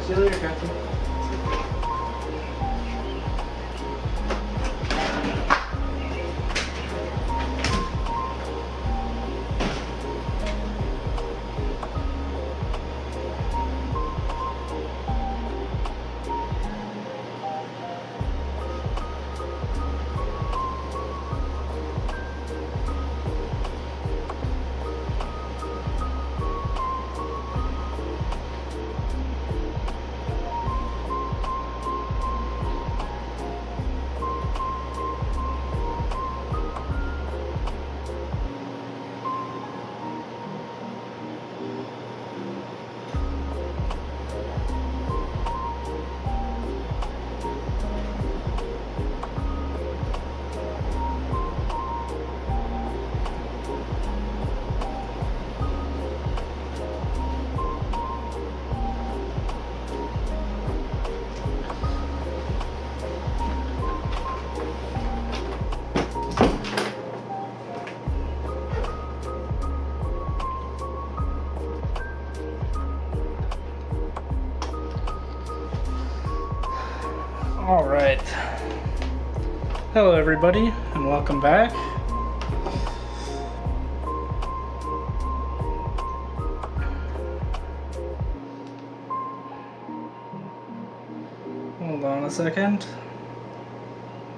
See you later, Captain. Alright. Hello everybody, and welcome back. Hold on a second.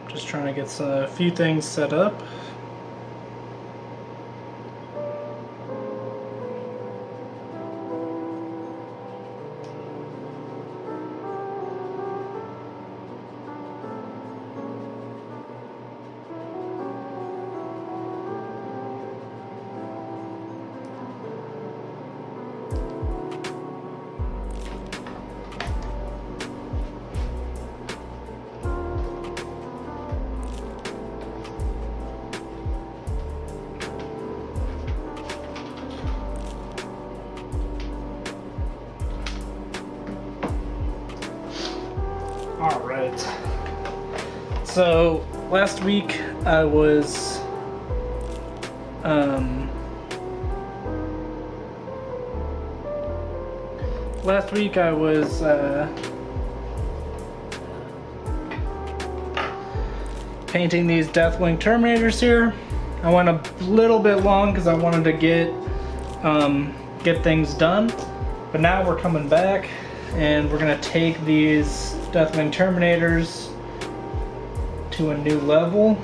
Just trying to get a few things set up. Alright, so last week I was painting these Deathwing Terminators here. I went a little bit long because I wanted to get things done, but now we're coming back and we're gonna take these Deathwing Terminators to a new level.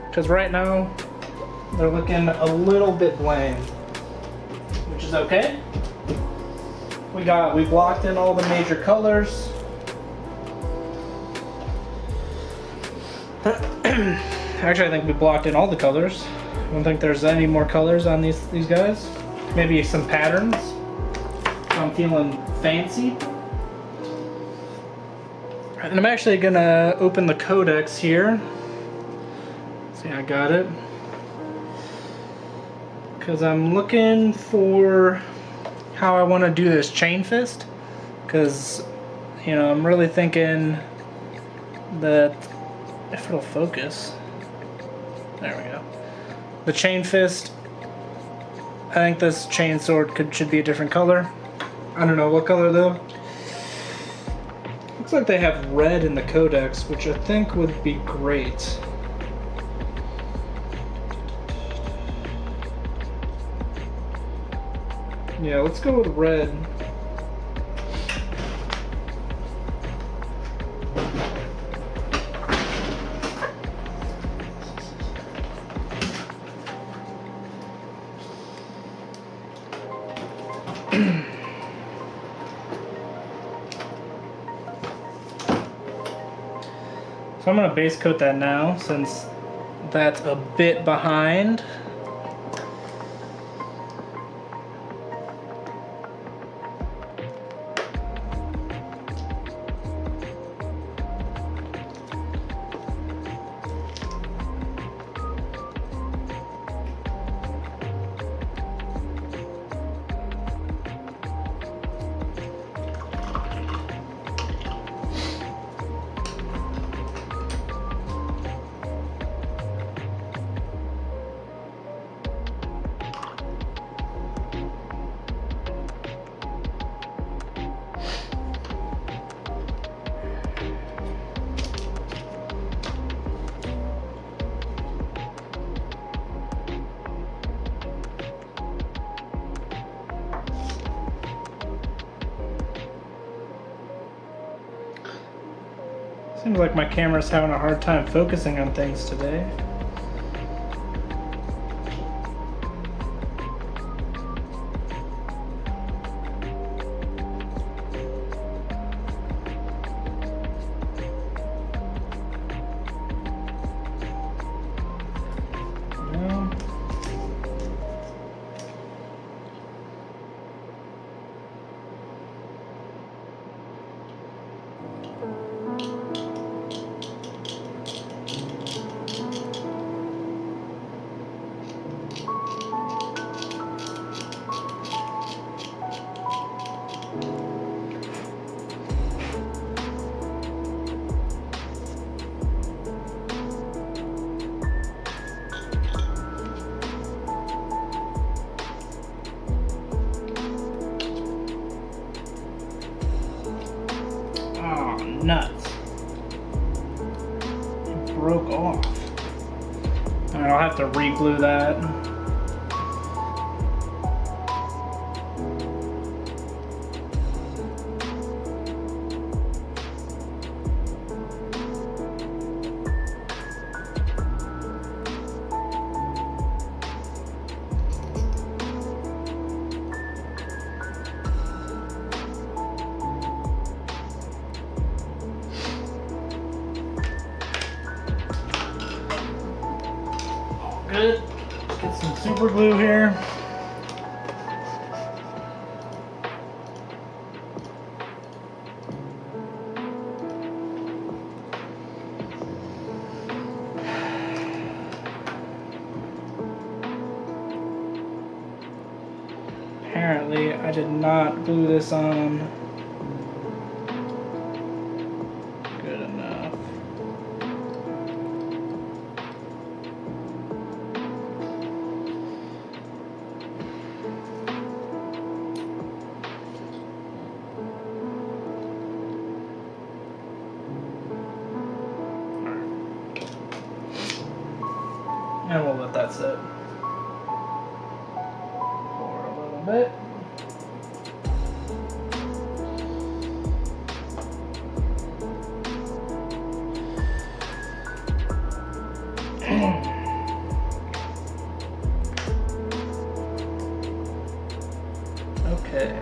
Because right now they're looking a little bit bland, which is okay. We blocked in all the major colors. Actually, I think we blocked in all the colors. I don't think there's any more colors on these guys. Maybe some patterns. I'm feeling fancy. And I'm actually gonna open the codex here. See, I got it. Because I'm looking for how I want to do this chain fist. Because, you know, I'm really thinking that if it'll focus. There we go. The chain fist. I think this chain sword should be a different color. I don't know what color though. Looks like they have red in the codex, which I think would be great. Yeah, let's go with red. So I'm going to base coat that now since that's a bit behind. Seems like my camera's having a hard time focusing on things today. Nuts. It broke off. Alright, I'll have to re-glue that. Good. Get some super glue here. Apparently, I did not glue this on good enough. And we'll let that sit for a little bit. Okay.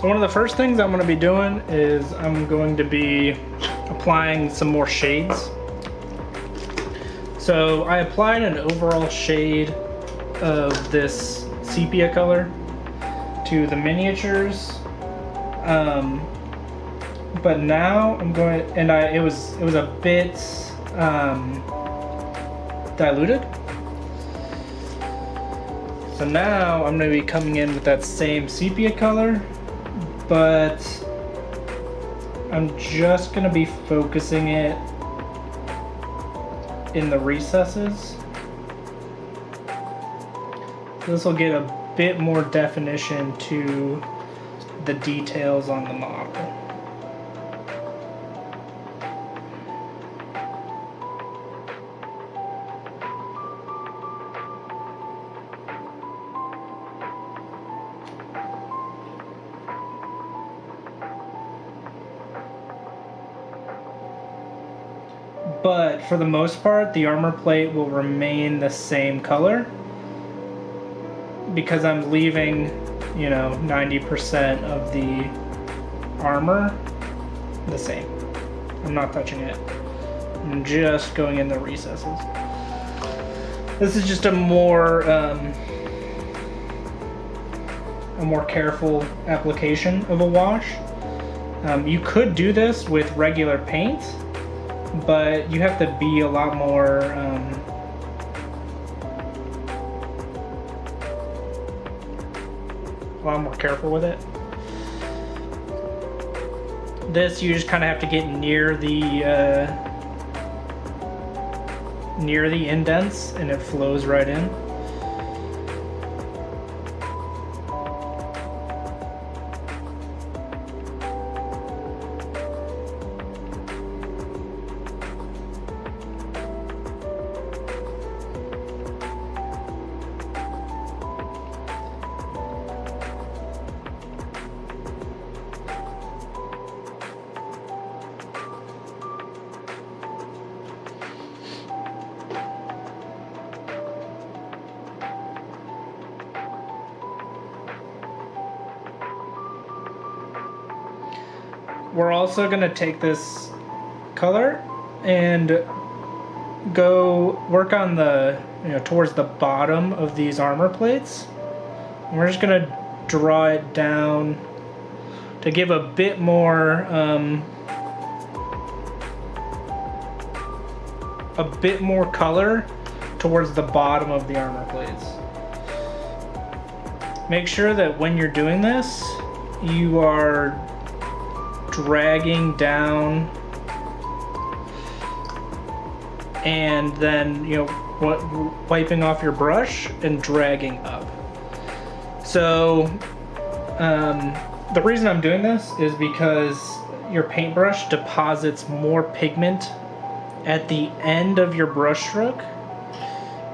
So one of the first things I'm going to be doing is I'm going to be applying some more shades. So I applied an overall shade of this sepia color to the miniatures, but now I'm going, and it was a bit diluted. So now I'm going to be coming in with that same sepia color, but I'm just going to be focusing it in the recesses. This will get a bit more definition to the details on the model. But for the most part, the armor plate will remain the same color. because I'm leaving, you know, 90% of the armor the same. I'm not touching it. I'm just going in the recesses. This is just a more careful application of a wash. You could do this with regular paint, but you have to be a lot more careful with it. This, you just kind of have to get near the indents and it flows right in. We're also going to take this color and go work on the, you know, towards the bottom of these armor plates. And we're just going to draw it down to give a bit more color towards the bottom of the armor plates. Make sure that when you're doing this, you are dragging down and then, you know, wiping off your brush and dragging up. So the reason I'm doing this is because your paintbrush deposits more pigment at the end of your brush stroke,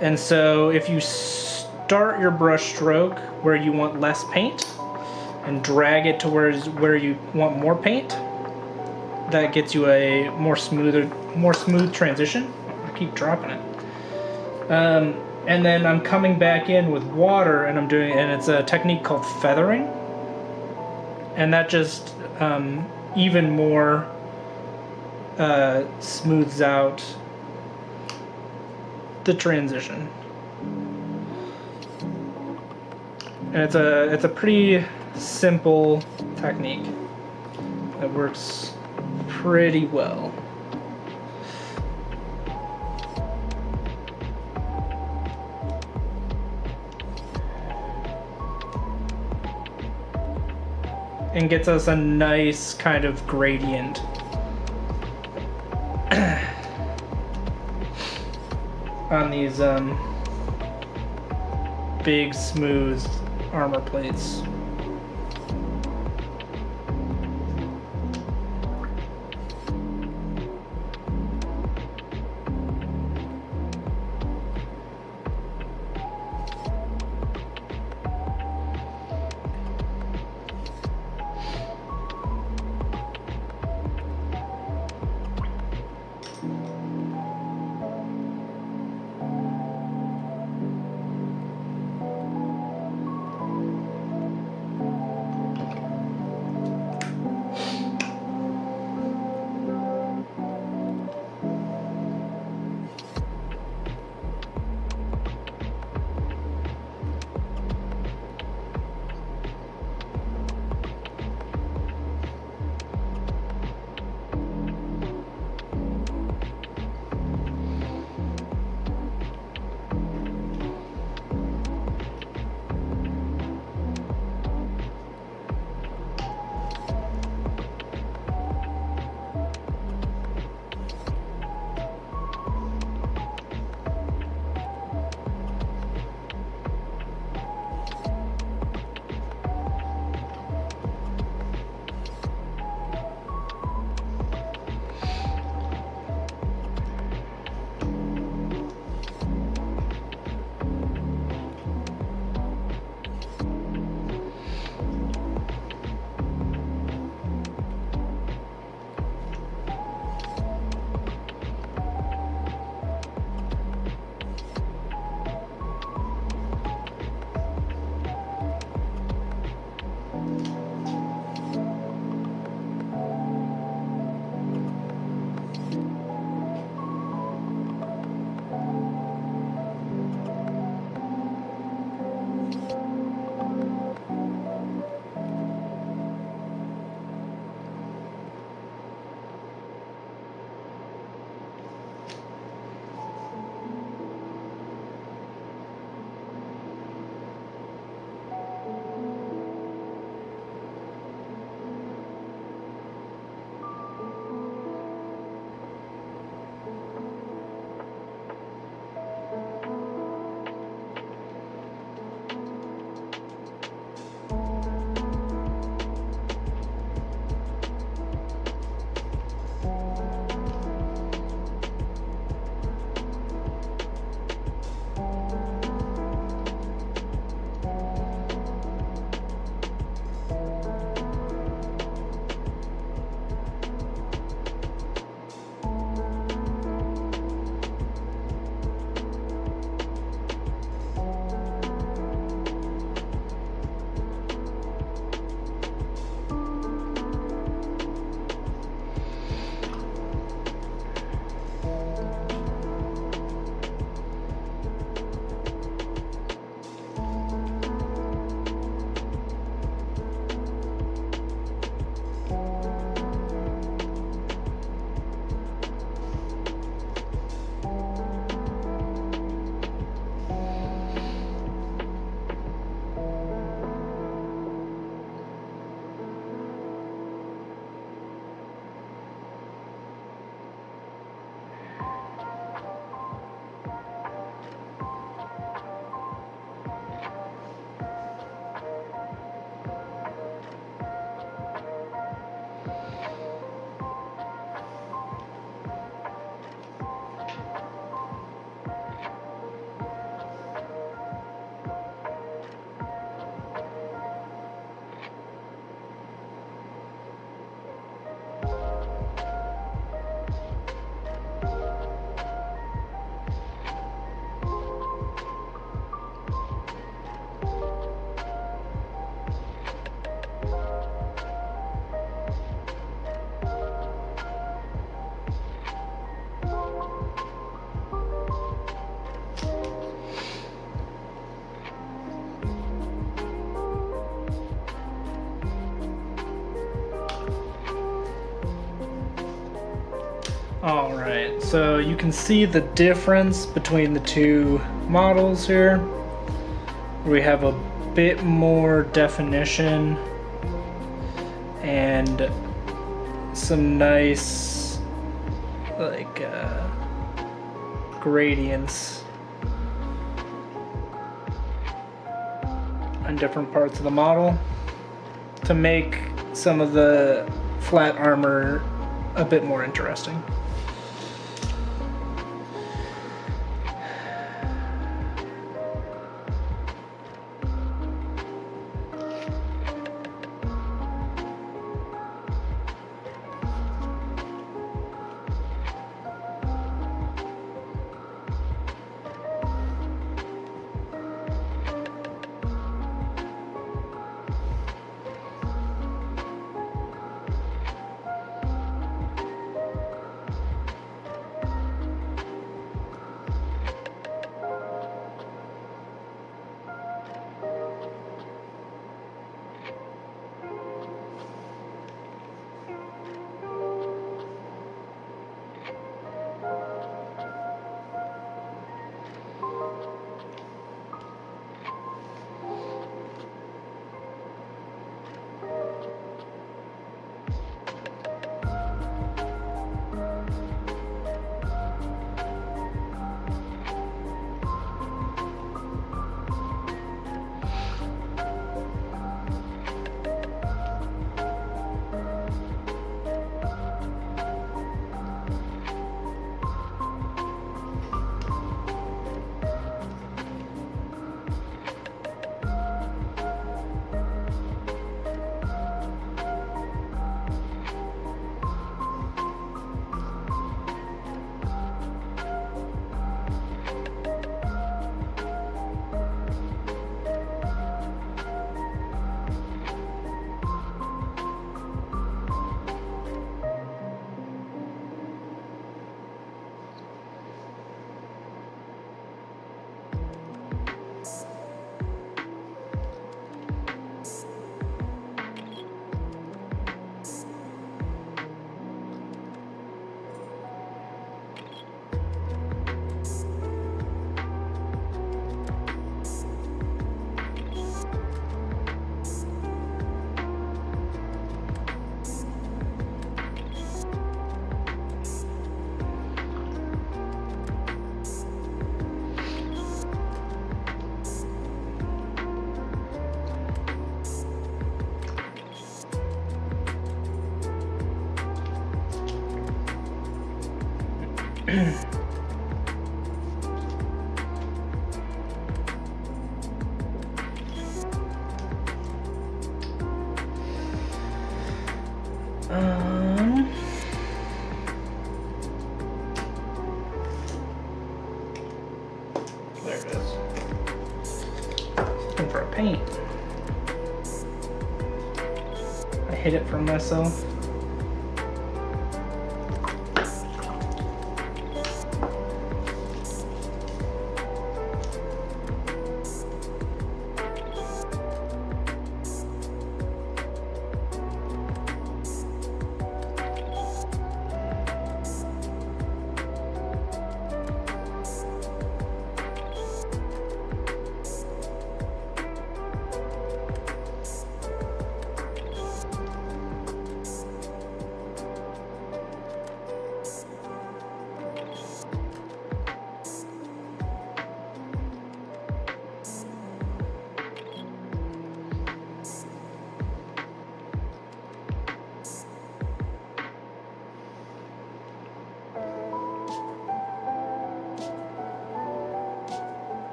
and so if you start your brush stroke where you want less paint and drag it to where you want more paint, that gets you a more smooth transition. I keep dropping it. And then I'm coming back in with water, and it's a technique called feathering, and that just even more smooths out the transition. And it's a pretty simple technique that works pretty well. And gets us a nice kind of gradient. On these big smooth armor plates. So you can see the difference between the two models here. We have a bit more definition and some nice like gradients on different parts of the model to make some of the flat armor a bit more interesting. There it is. Looking for a paint. I hid it from myself.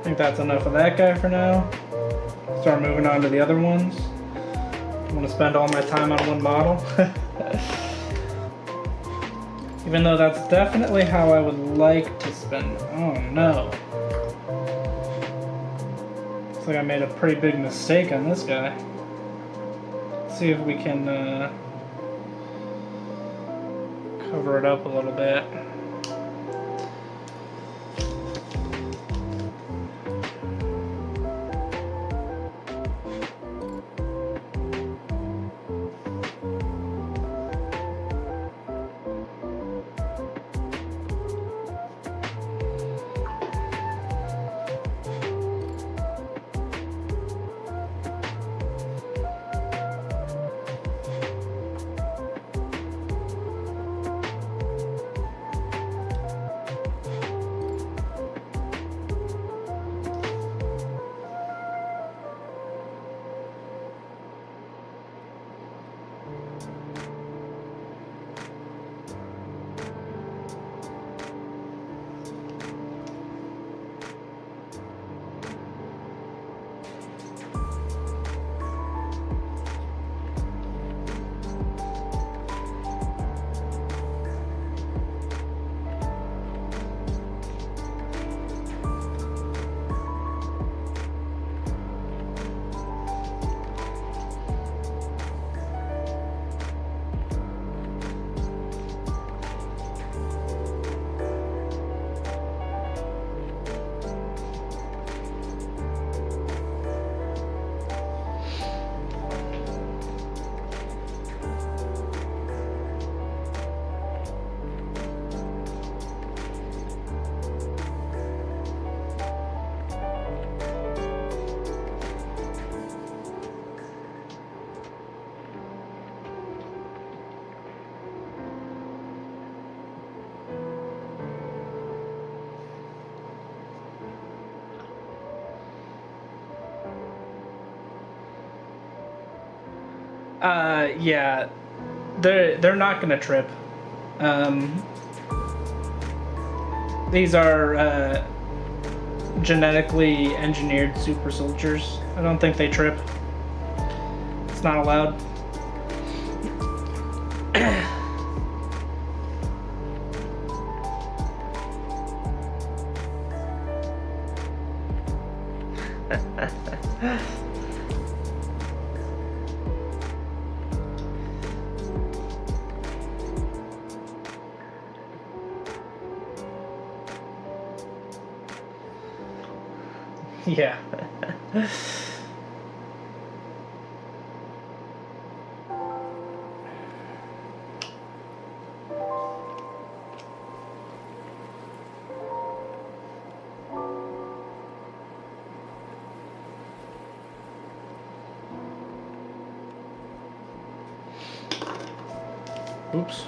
think that's enough of that guy for now. Start moving on to the other ones. I want to spend all my time on one model. Even though that's definitely how I would like to spend. Oh no. Looks like I made a pretty big mistake on this guy. Let's see if we can cover it up a little bit. Yeah, they're not gonna trip. These are genetically engineered super soldiers. I don't think they trip. It's not allowed. Yeah. Oops.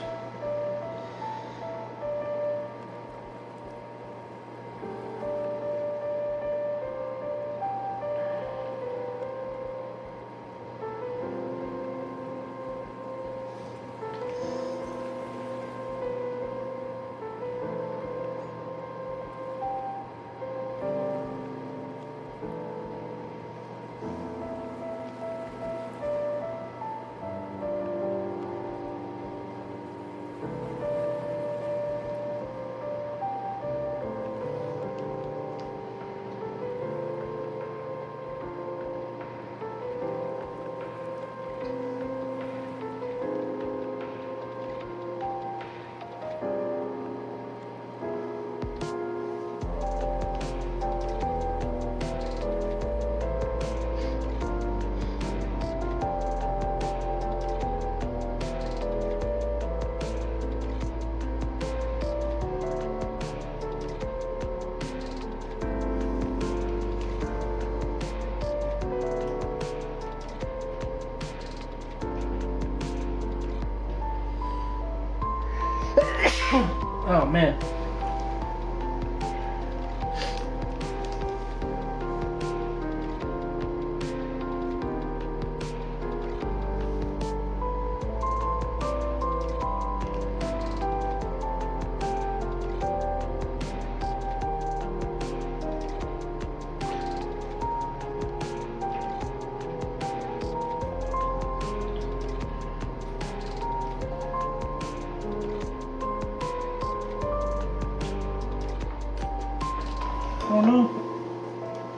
Oh no.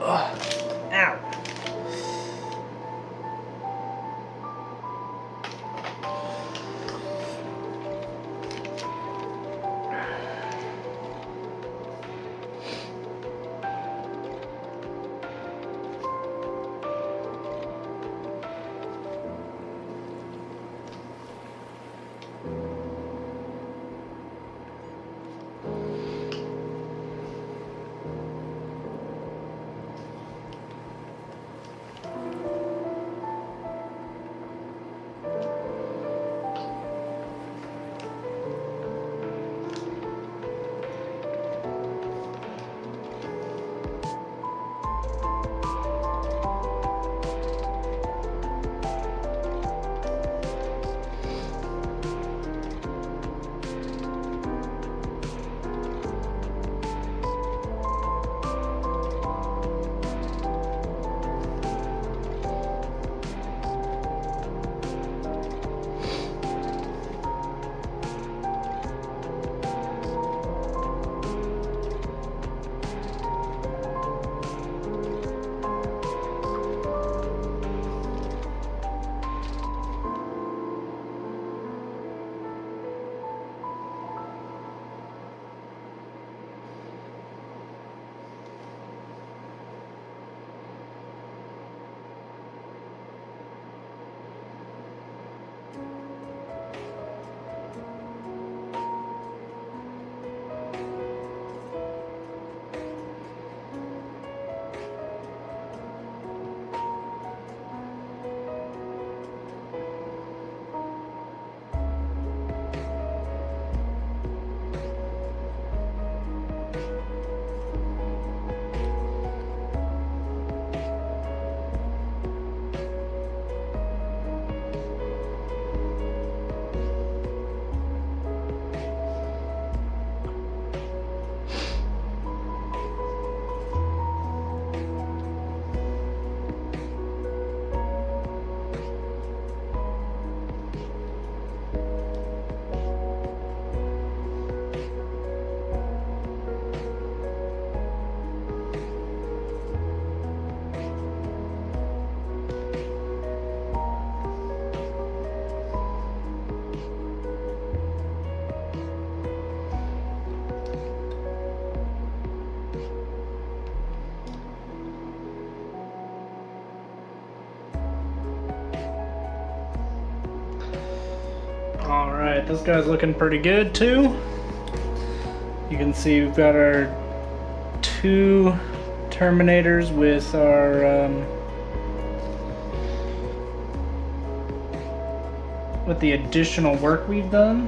Ugh. Ow. Alright, this guy's looking pretty good too. You can see we've got our 2 Terminators with our with the additional work we've done.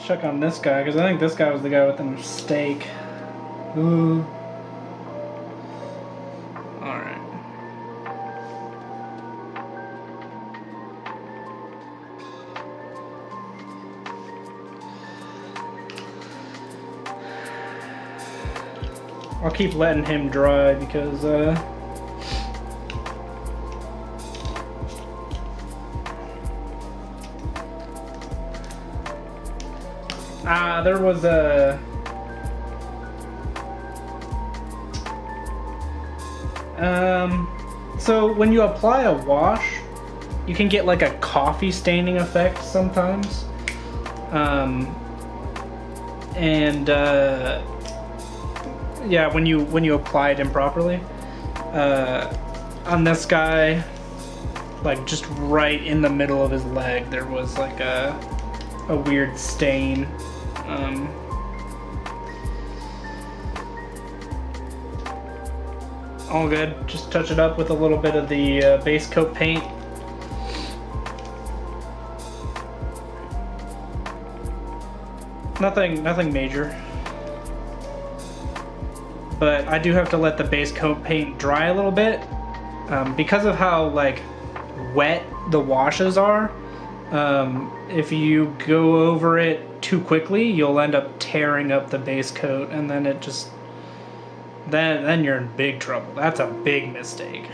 Check on this guy, because I think this guy was the guy with the mistake. Ooh. Alright. I'll keep letting him dry because there was a so when you apply a wash, you can get like a coffee staining effect sometimes, yeah, when you apply it improperly. On this guy, like just right in the middle of his leg, there was like a weird stain. All good. Just touch it up with a little bit of the base coat paint. Nothing major. But I do have to let the base coat paint dry a little bit. Because of how like wet the washes are, if you go over it too quickly, you'll end up tearing up the base coat, and then it just then you're in big trouble. That's a big mistake.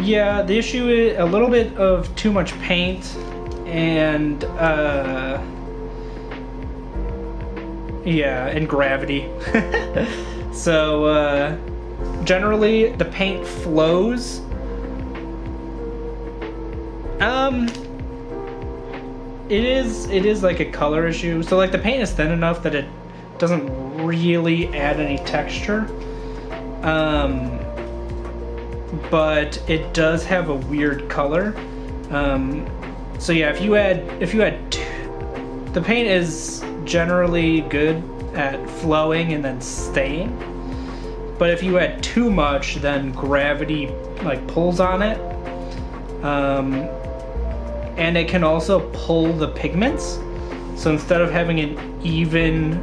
Yeah, the issue is a little bit of too much paint, and yeah, and gravity. So generally the paint flows. It is like a color issue. So like the paint is thin enough that it doesn't really add any texture. But it does have a weird color. So yeah, if you add the paint is generally good at flowing and then staying. But if you add too much, then gravity like pulls on it. And it can also pull the pigments. So instead of having an even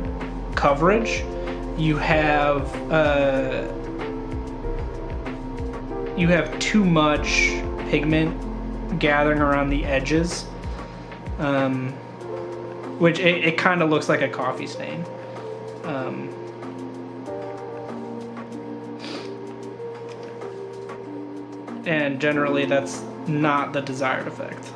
coverage, you have too much pigment gathering around the edges, which it kind of looks like a coffee stain. And generally that's not the desired effect.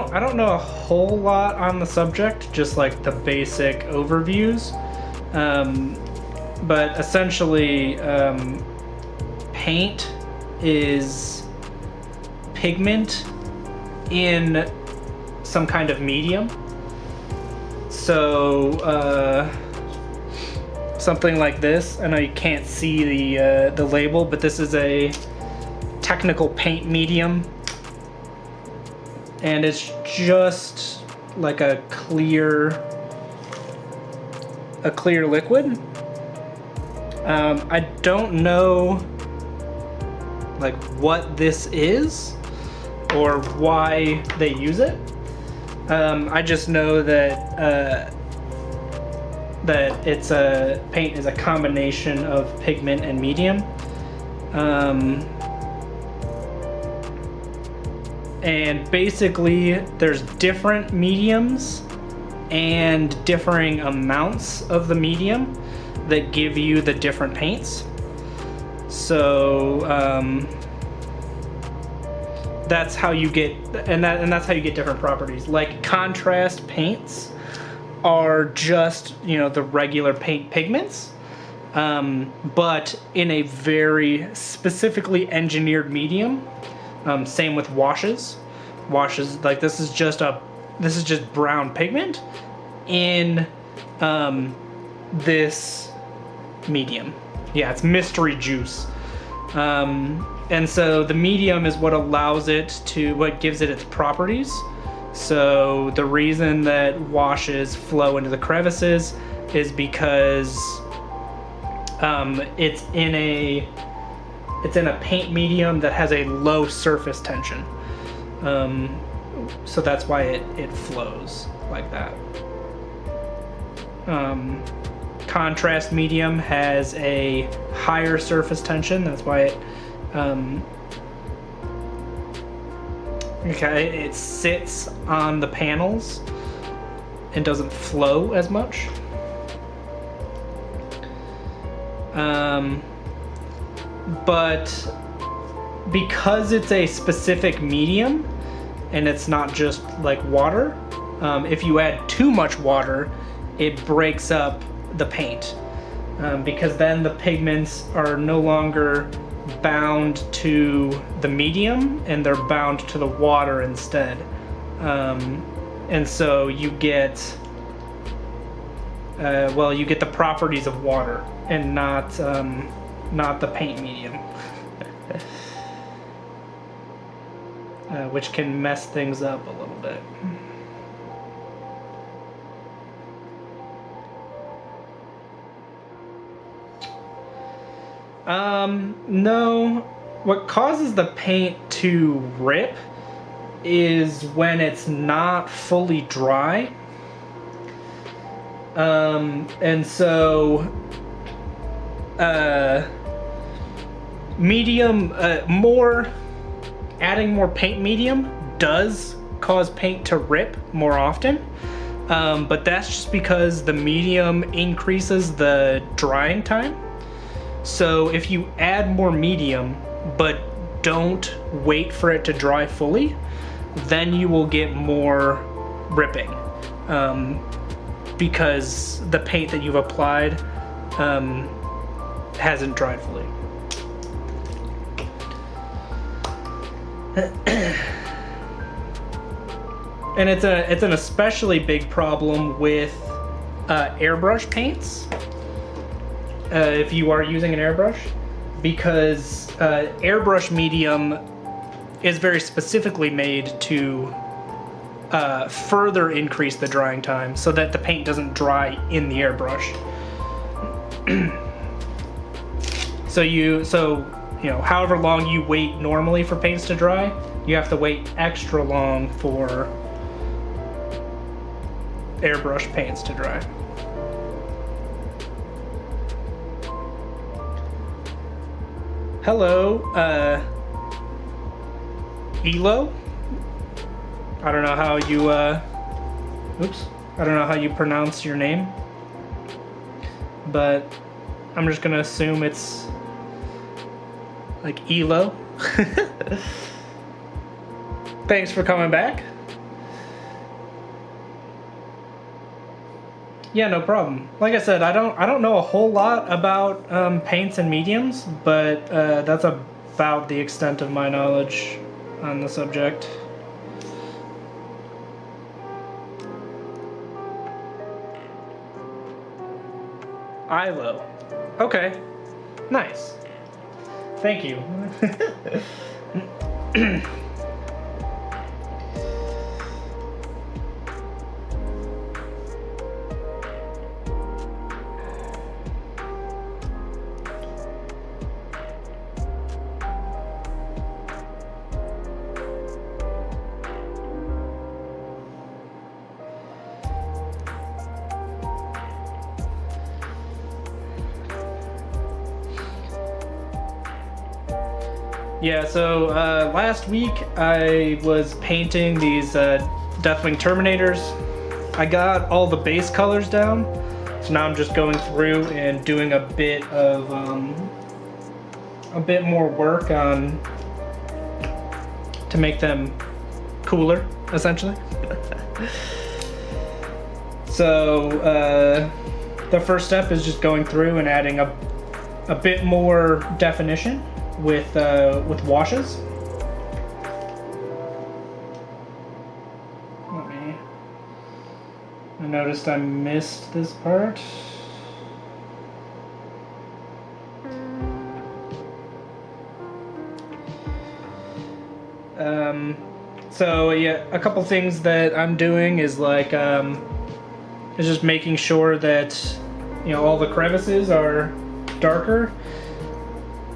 I don't know a whole lot on the subject, just like the basic overviews. But essentially, paint is pigment in some kind of medium. So something like this. I know you can't see the label, but this is a technical paint medium, and it's just like a clear liquid. I don't know like what this is or why they use it. I just know that that it's paint is a combination of pigment and medium. And basically there's different mediums and differing amounts of the medium that give you the different paints. So that's how you get, and that's how you get different properties. Like contrast paints are just, you know, the regular paint pigments. but in a very specifically engineered medium. Same with washes. Washes, like this is just brown pigment in this medium. Yeah, it's mystery juice. And so the medium is what allows it to, what gives it its properties. So the reason that washes flow into the crevices is because it's in a paint medium that has a low surface tension. So that's why it flows like that. Contrast medium has a higher surface tension. That's why it sits on the panels and doesn't flow as much. But because it's a specific medium and it's not just like water, if you add too much water, it breaks up the paint, because then the pigments are no longer bound to the medium and they're bound to the water instead. And so you get the properties of water and not the paint medium. Which can mess things up a little bit. No. What causes the paint to rip is when it's not fully dry. And so adding more paint medium does cause paint to rip more often, but that's just because the medium increases the drying time. So if you add more medium but don't wait for it to dry fully, then you will get more ripping, because the paint that you've applied hasn't dried fully. And it's an especially big problem with airbrush paints, if you are using an airbrush, because airbrush medium is very specifically made to further increase the drying time so that the paint doesn't dry in the airbrush. So however long you wait normally for paints to dry, you have to wait extra long for airbrush paints to dry. Hello, Elo. I don't know how you I don't know how you pronounce your name, but I'm just gonna assume it's like Elo. Thanks for coming back. Yeah, no problem. Like I said, I don't know a whole lot about paints and mediums, but that's about the extent of my knowledge on the subject. Ilo. Okay. Nice. Thank you. Yeah, so last week I was painting these Deathwing Terminators. I got all the base colors down, so now I'm just going through and doing a bit more work on to make them cooler, essentially. So the first step is just going through and adding a bit more definition with washes. I noticed I missed this part. So yeah, a couple things that I'm doing is like is just making sure that, you know, all the crevices are darker,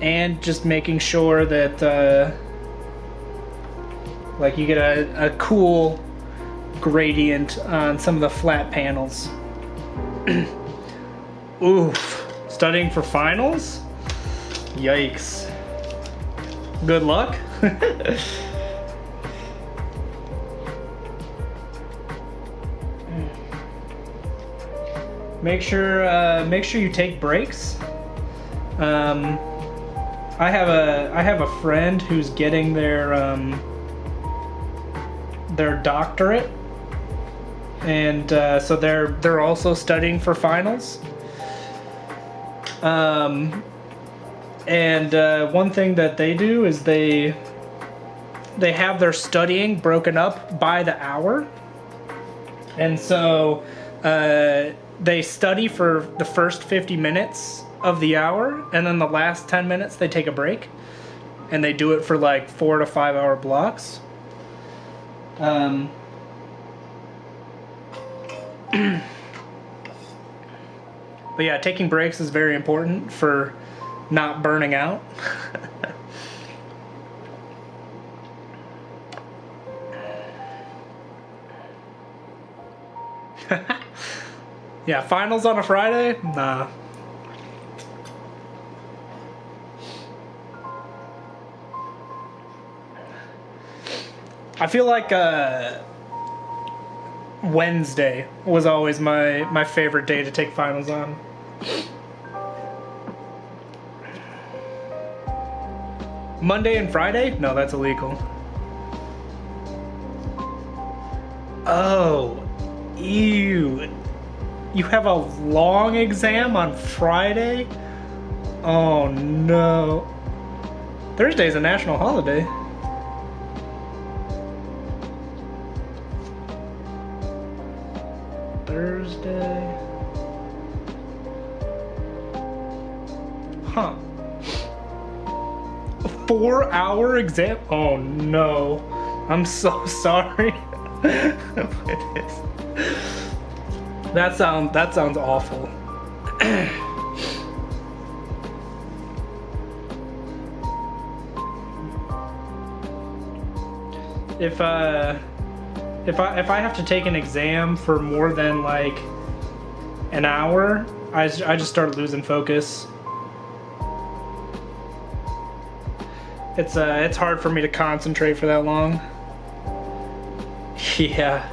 and just making sure that like you get a cool gradient on some of the flat panels. Oof, studying for finals? Yikes. Good luck. Make sure you take breaks. I have a friend who's getting their doctorate, and so they're also studying for finals. And one thing that they do is they have their studying broken up by the hour, and so they study for the first 50 minutes of the hour, and then the last 10 minutes they take a break, and they do it for like 4 to 5 hour blocks. But yeah, taking breaks is very important for not burning out. Yeah, finals on a Friday? Nah. I feel like Wednesday was always my favorite day to take finals on. Monday and Friday? No, that's illegal. Oh, ew. You have a long exam on Friday? Oh no. Thursday's a national holiday. Thursday. Huh. A 4-hour exam? Oh no. I'm so sorry. It is. That sounds awful. If I have to take an exam for more than like an hour, I just start losing focus. It's hard for me to concentrate for that long. Yeah.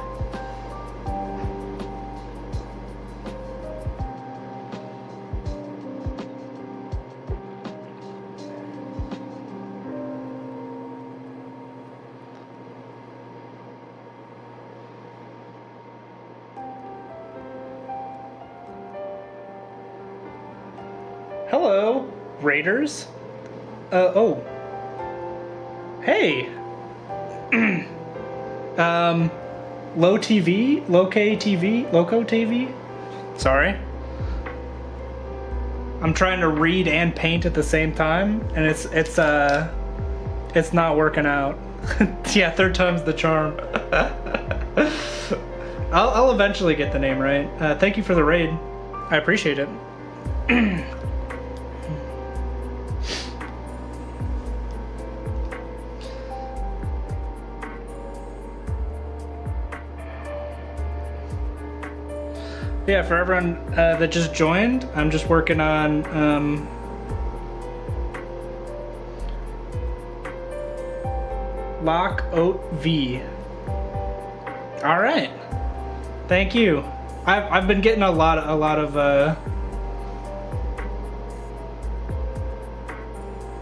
Hello, Raiders. Oh. Hey. Loco TV? Sorry. I'm trying to read and paint at the same time, and it's not working out. Yeah, third time's the charm. I'll eventually get the name right. Thank you for the raid. I appreciate it. Yeah, for everyone that just joined, I'm just working on Lock Oat V. All right, thank you. I've been getting a lot of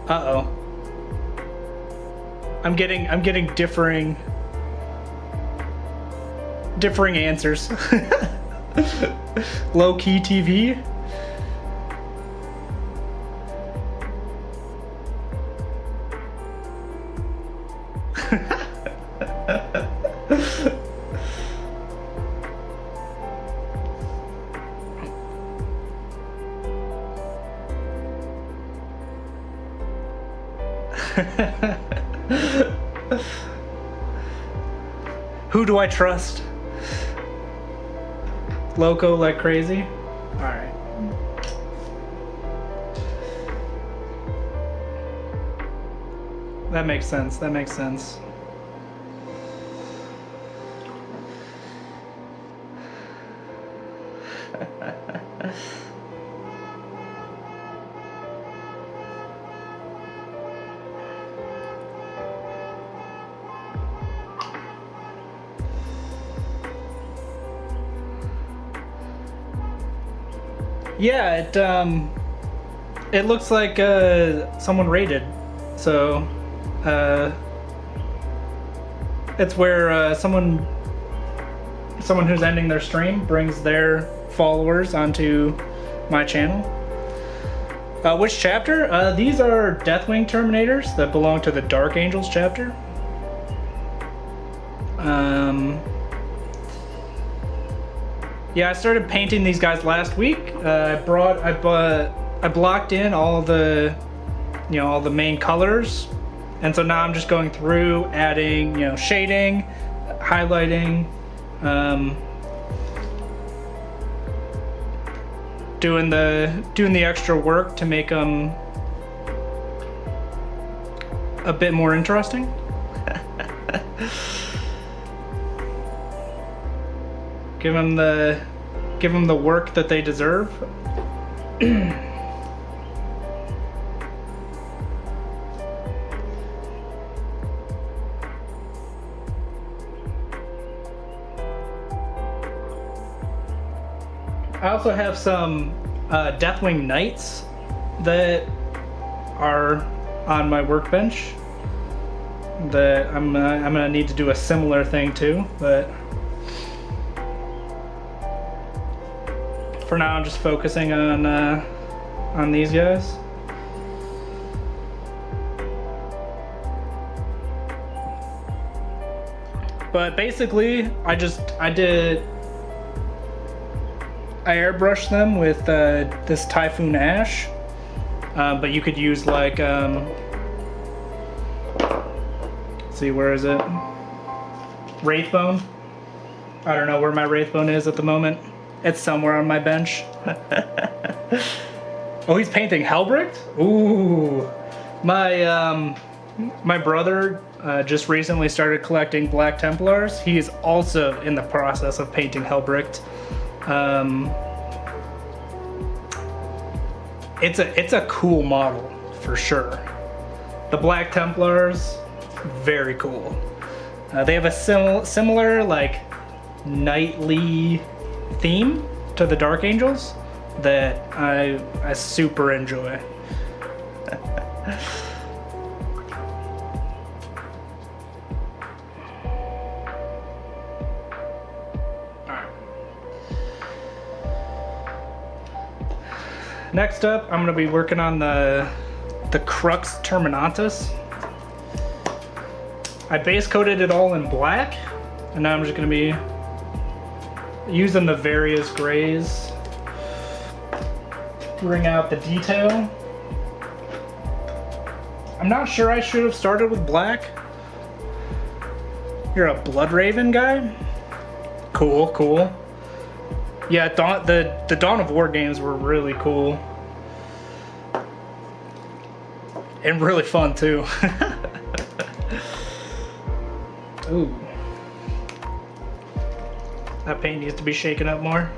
uh-oh. I'm getting differing answers. Low-key TV. Who do I trust? Loco like crazy? Alright. That makes sense. That makes sense. Yeah, it looks like someone raided, so it's where someone who's ending their stream brings their followers onto my channel. Which chapter? These are Deathwing Terminators that belong to the Dark Angels chapter. Yeah, I started painting these guys last week. I blocked in all the, all the main colors, and so now I'm just going through adding, shading, highlighting, doing the extra work to make them a bit more interesting. Give them the work that they deserve. I also have some Deathwing Knights that are on my workbench that I'm gonna need to do a similar thing to, but for now I'm just focusing on these guys. But basically, I airbrushed them with this Typhoon Ash, but you could use like, let's see, where is it? Wraithbone. I don't know where my Wraithbone is at the moment. It's somewhere on my bench. Oh, he's painting Helbricht? Ooh. My brother just recently started collecting Black Templars. He is also in the process of painting Helbricht. It's a cool model for sure. The Black Templars, very cool. They have a similar like knightly theme to the Dark Angels that I super enjoy. Next up, I'm gonna be working on the Crux Terminatus. I base coated it all in black, and now I'm just gonna be using the various grays to bring out the detail. I'm not sure I should have started with black. You're a Bloodraven guy? Cool, cool. Yeah, the Dawn of War games were really cool. And really fun too. Ooh. That paint needs to be shaken up more.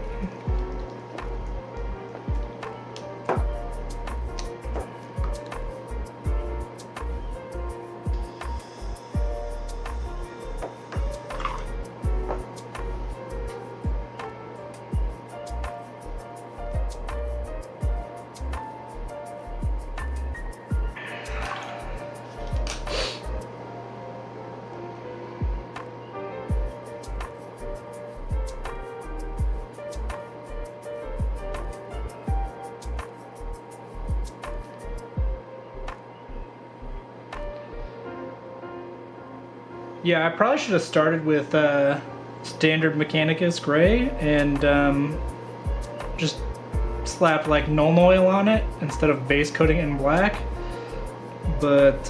Yeah, I probably should have started with standard Mechanicus gray and just slapped like Nuln Oil on it instead of base coating it in black. But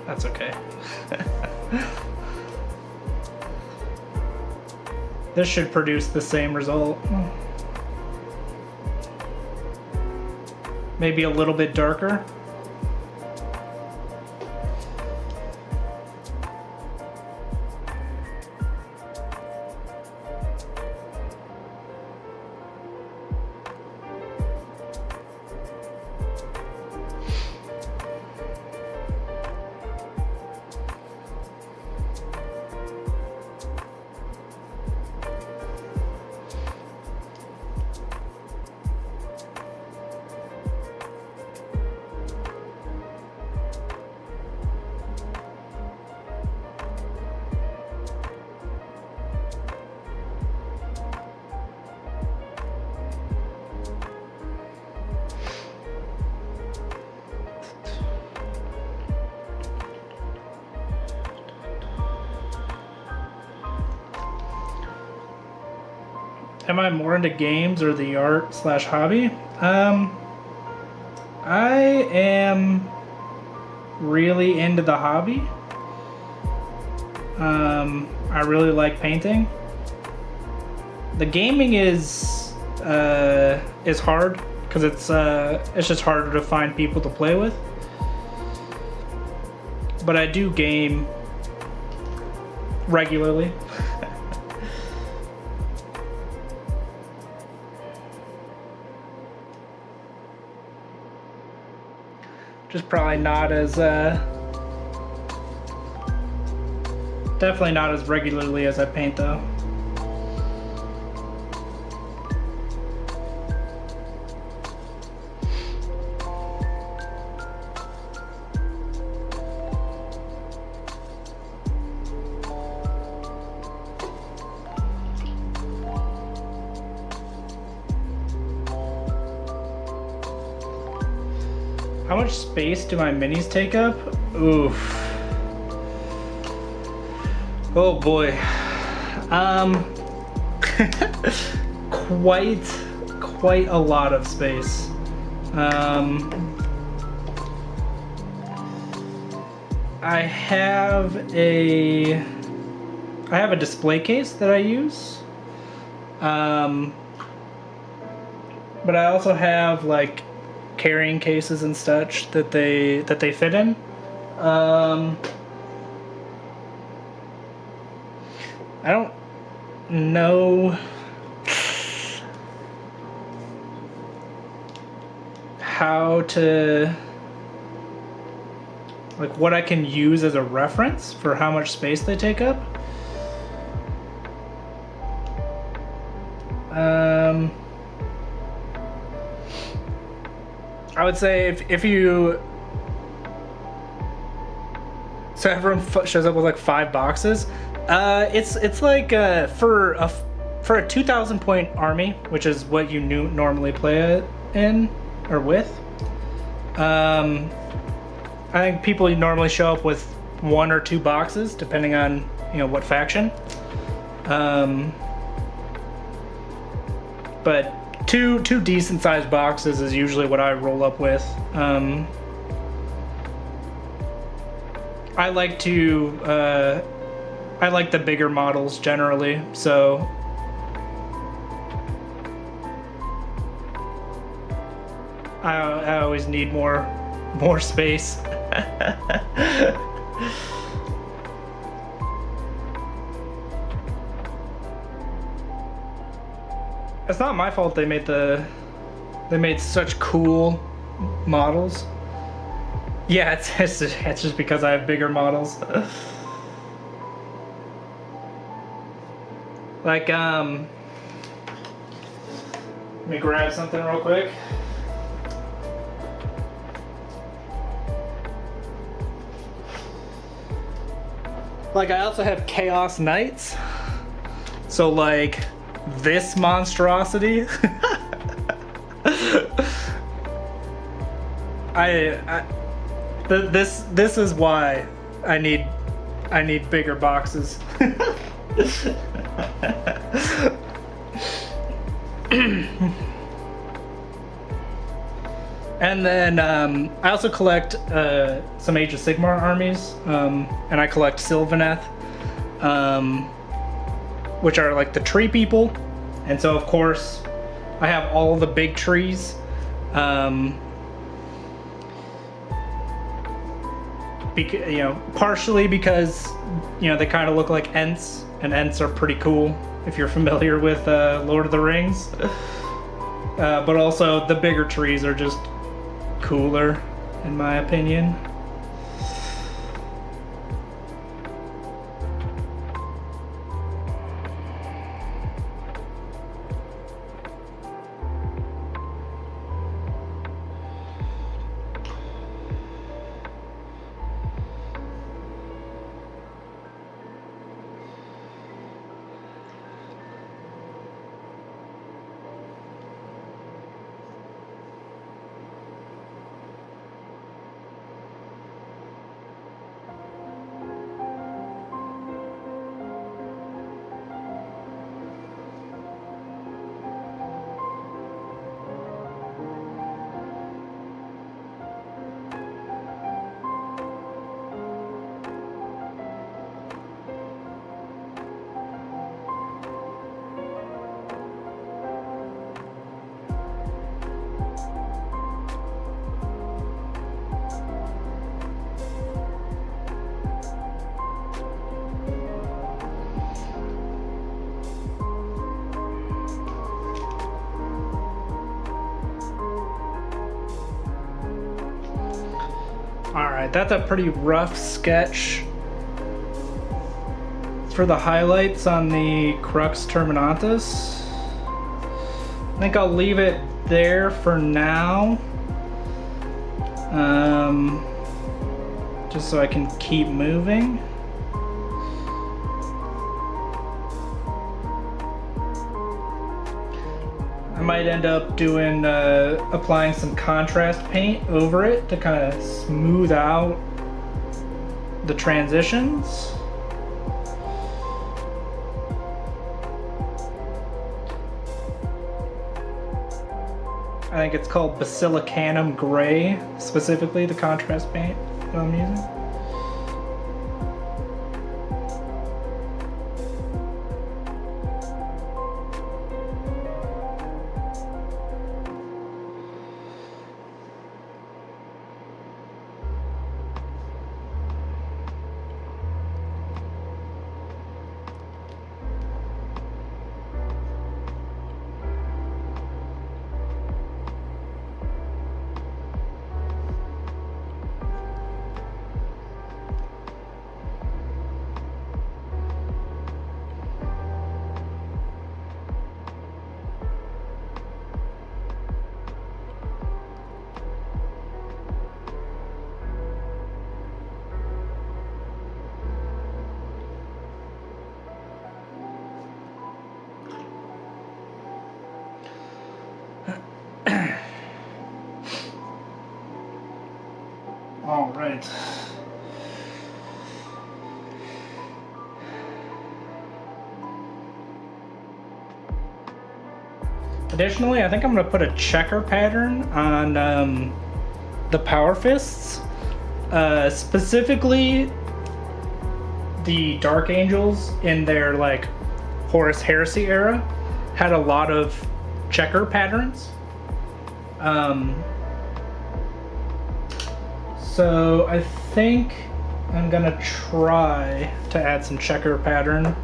that's okay. This should produce the same result. Maybe a little bit darker. Am I more into games or the art slash hobby? I am really into the hobby. I really like painting. The gaming is hard because it's just harder to find people to play with. But I do game regularly. Just probably not as definitely not as regularly as I paint though. How much space do my minis take up? Oof. Oh boy. Quite a lot of space. I have a display case that I use. But I also have like carrying cases and such that they fit in. I don't know how to, like, what I can use as a reference for how much space they take up. I would say if you, so everyone shows up with like 5 boxes. It's like for a 2,000 point army, which is what you normally play in or with. I think people normally show up with 1 or 2 boxes, depending on what faction. But two decent sized boxes is usually what I roll up with. I like the bigger models generally, so I always need more space. It's not my fault they made such cool models. Yeah, it's just because I have bigger models. Like, let me grab something real quick. Like, I also have Chaos Knights. So, like, this monstrosity. This is why I need I need bigger boxes. And then I also collect some Age of Sigmar armies, and I collect Sylvaneth, which are like the tree people. And so, of course, I have all the big trees. Partially because, they kind of look like Ents, and Ents are pretty cool if you're familiar with Lord of the Rings. But also, the bigger trees are just cooler, in my opinion. Alright, that's a pretty rough sketch for the highlights on the Crux Terminatus. I think I'll leave it there for now. Just so I can keep moving. I might end up doing applying some contrast paint over it to kind of smooth out the transitions. I think it's called Basilicanum Gray, specifically the contrast paint that I'm using. All right. Additionally, I think I'm going to put a checker pattern on the Power Fists. Specifically, the Dark Angels in their like Horus Heresy era had a lot of checker patterns. So I think I'm gonna try to add some checker pattern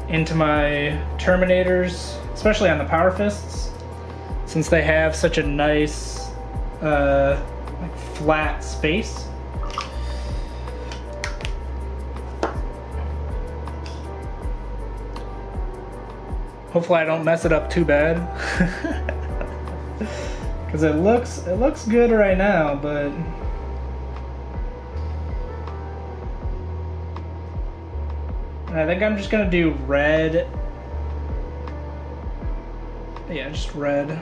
into my Terminators, especially on the Power Fists, since they have such a nice like flat space. Hopefully I don't mess it up too bad. Because it looks good right now, but I think I'm just gonna do red. Yeah, just red.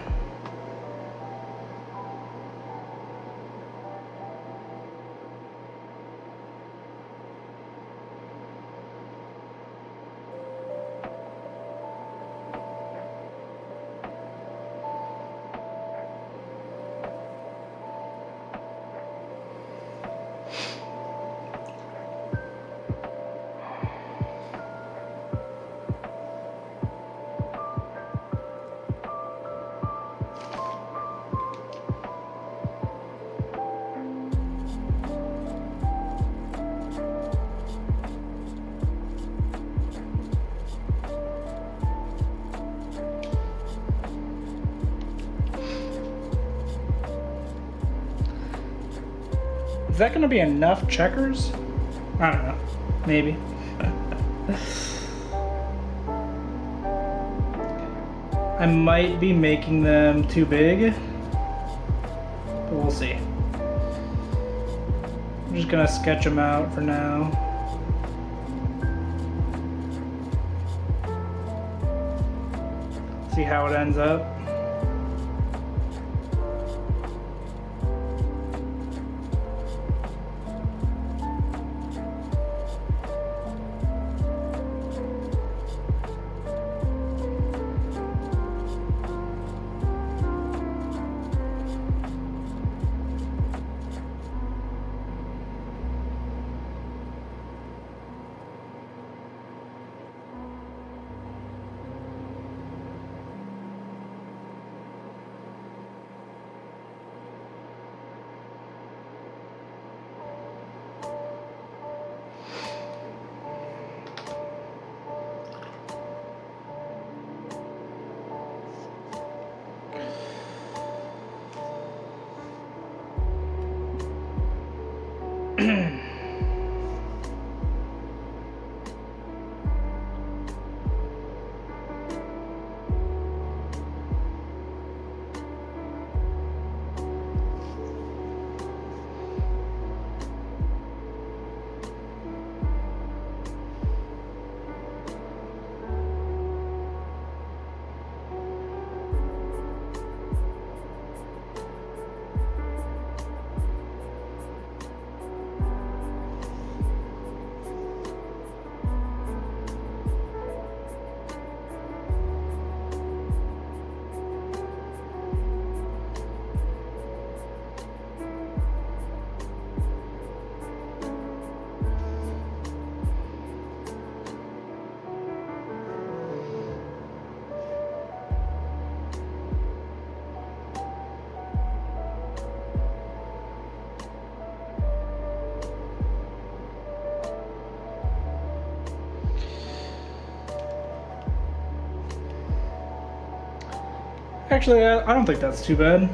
Is that gonna be enough checkers? I don't know. Maybe. I might be making them too big, but we'll see. I'm just gonna sketch them out for now. See how it ends up. Actually, I don't think that's too bad.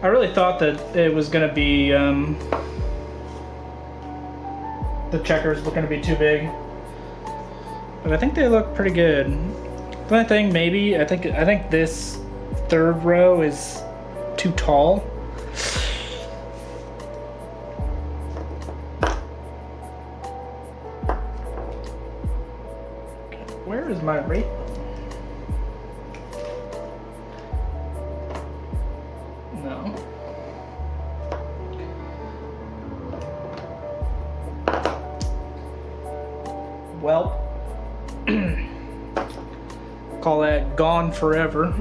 I really thought that it was going to be, the checkers were going to be too big. But I think they look pretty good. The only thing, maybe, I think this third row is too tall. Where is my rate? No. Well, call that gone forever.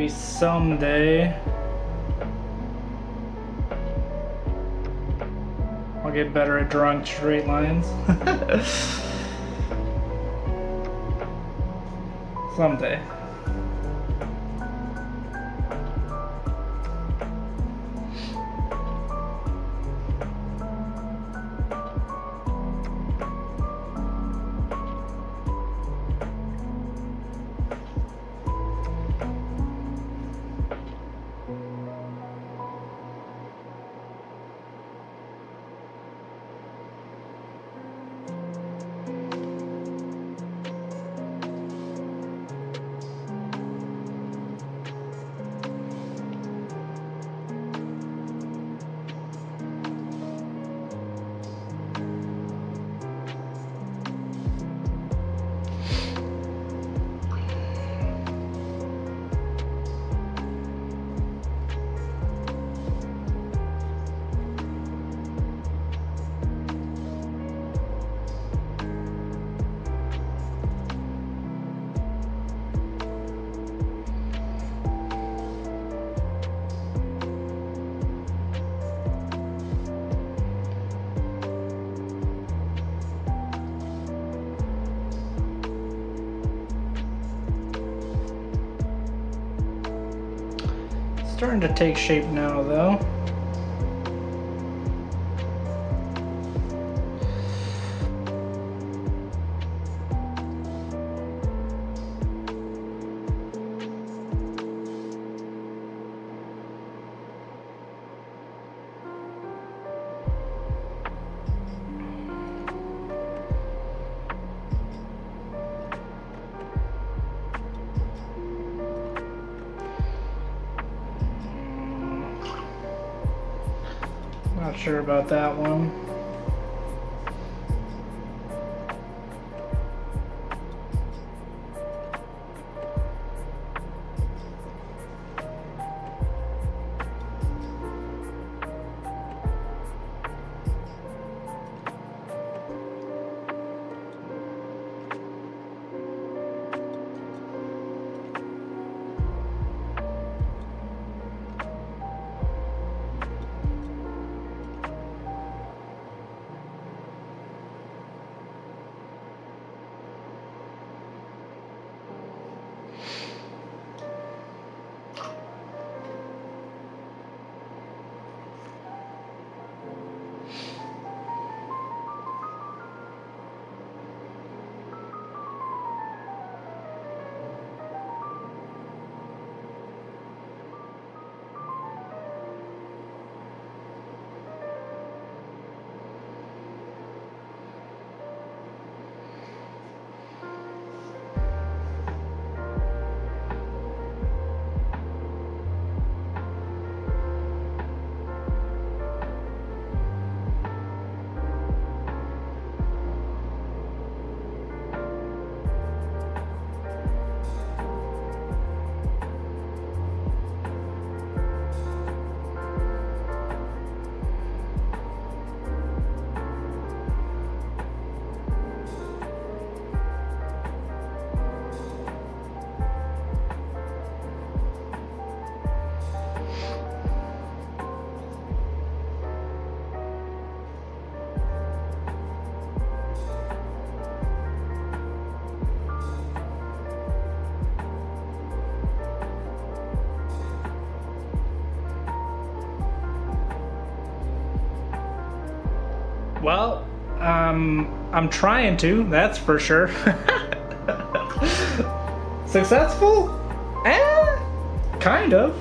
Maybe someday I'll get better at drawing straight lines. Someday. Starting to take shape now, though. Not sure about that one. Well, I'm trying to, that's for sure. Successful? Kind of.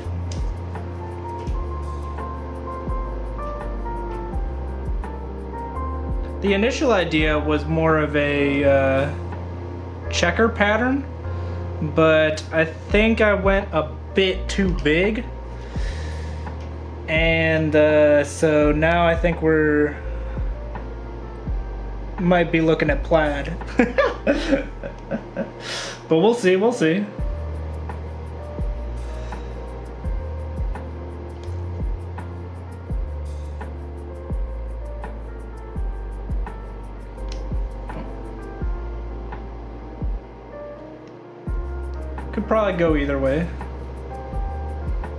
The initial idea was more of a checker pattern, but I think I went a bit too big. And so now I think we're might be looking at plaid. But we'll see, we'll see. Could probably go either way.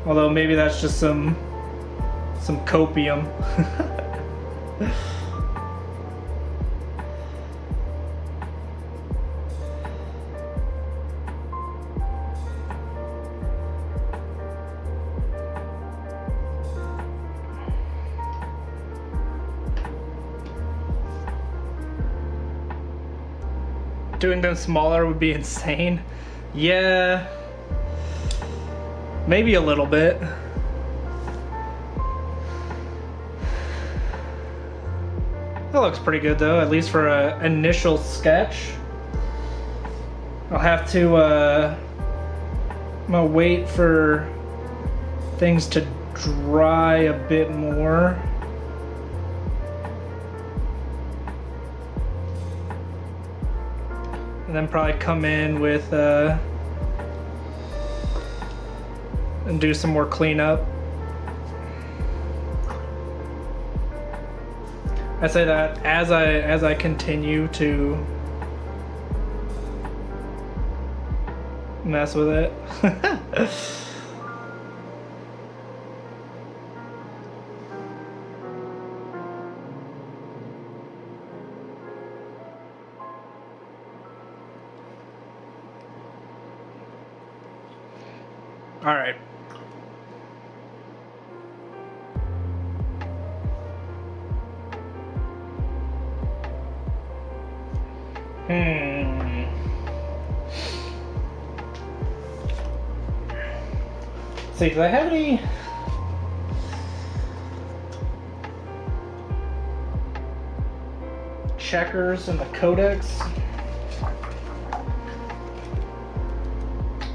Although maybe that's just some copium. Doing them smaller would be insane. Yeah, maybe a little bit. That looks pretty good though, at least for an initial sketch. I'll have to I'm gonna wait for things to dry a bit more. And then probably come in with and do some more cleanup. I say that as I continue to mess with it. All right. See, do I have any? Checkers in the codex?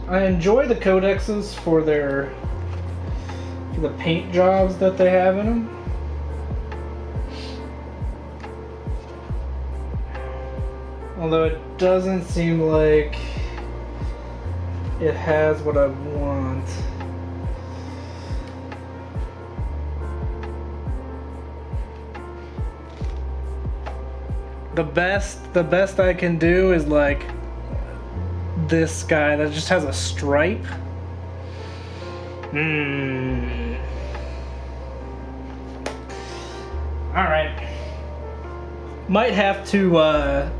I enjoy the codexes for the paint jobs that they have in them. Although it doesn't seem like it has what I want. The best I can do is like this guy that just has a stripe. Alright. Might have to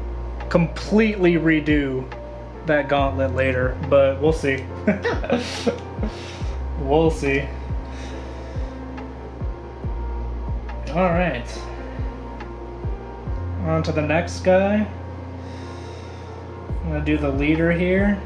completely redo that gauntlet later, but we'll see. We'll see. Alright. On to the next guy. I'm gonna do the leader here.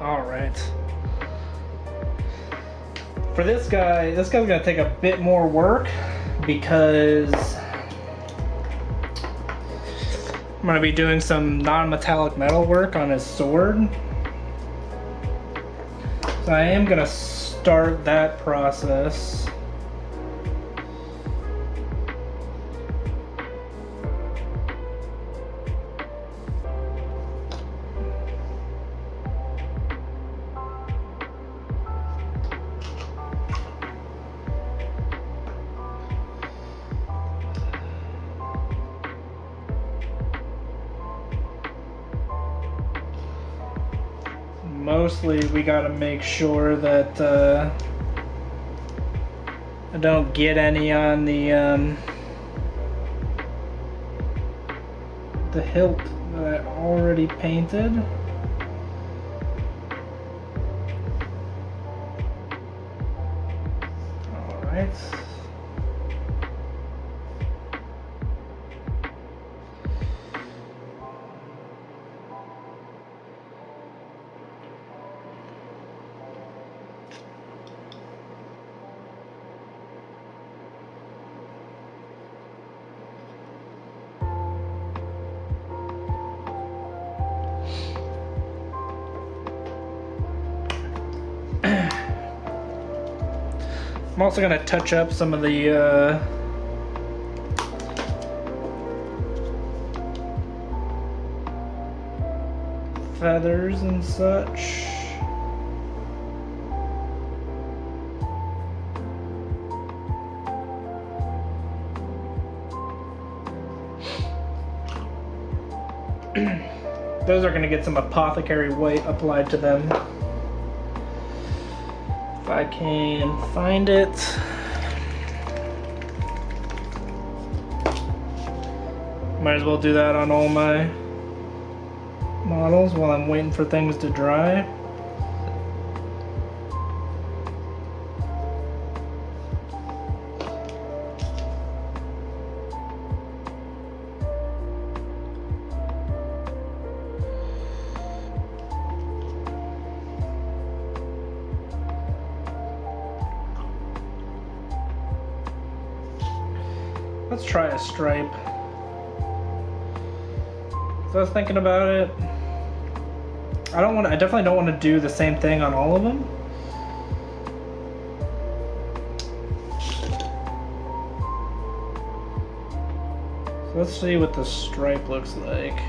All right. For this guy's gonna take a bit more work because I'm gonna be doing some non-metallic metal work on his sword. So I am gonna start that process. Mostly we gotta make sure that I don't get any on the hilt that I already painted. All right. I'm also going to touch up some of the feathers and such. Those are going to get some apothecary white applied to them. If I can find it. Might as well do that on all my models while I'm waiting for things to dry. Let's try a stripe. So I was thinking about it. I definitely don't want to do the same thing on all of them. So let's see what the stripe looks like.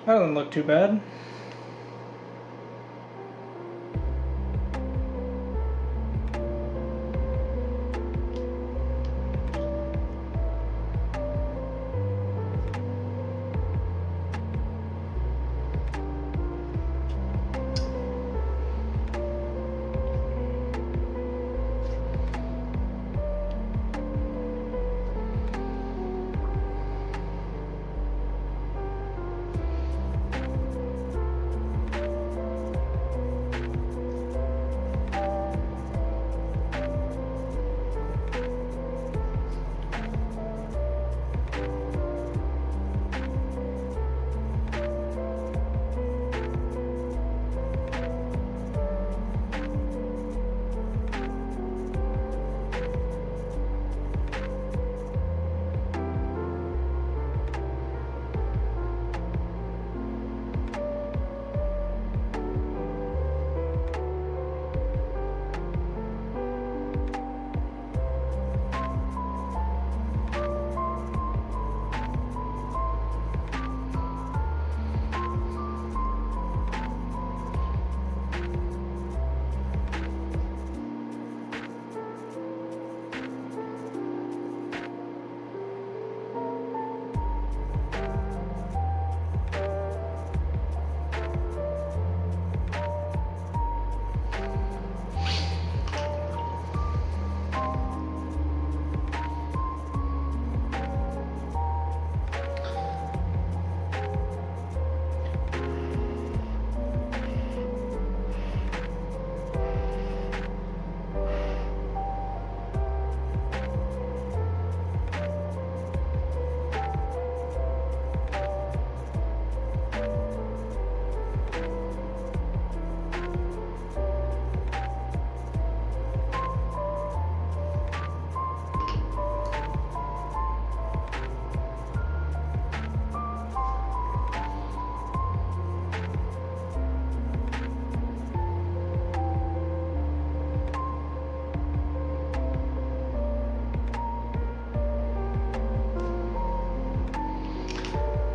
That doesn't look too bad.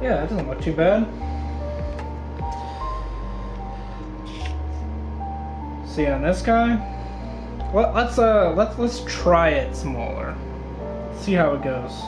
Yeah, that doesn't look too bad. See on this guy. Well, let's try it smaller. See how it goes.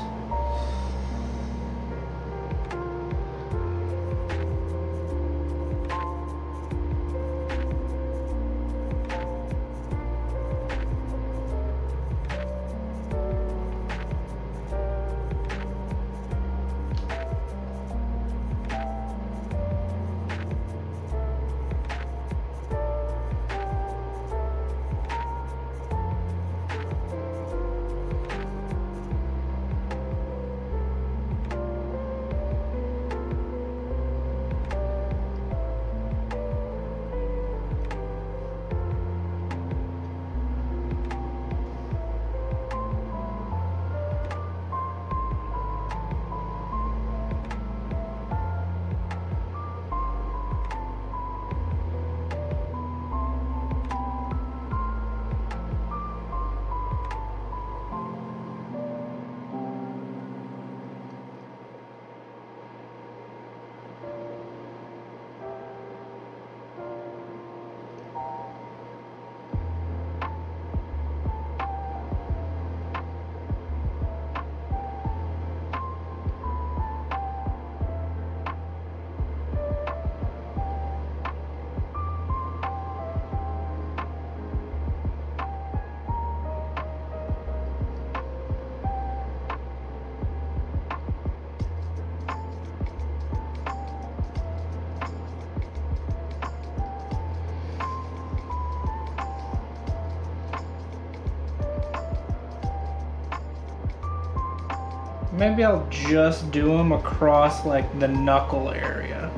Maybe I'll just do them across like the knuckle area.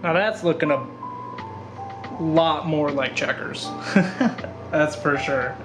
Now that's looking a lot more like checkers. That's for sure.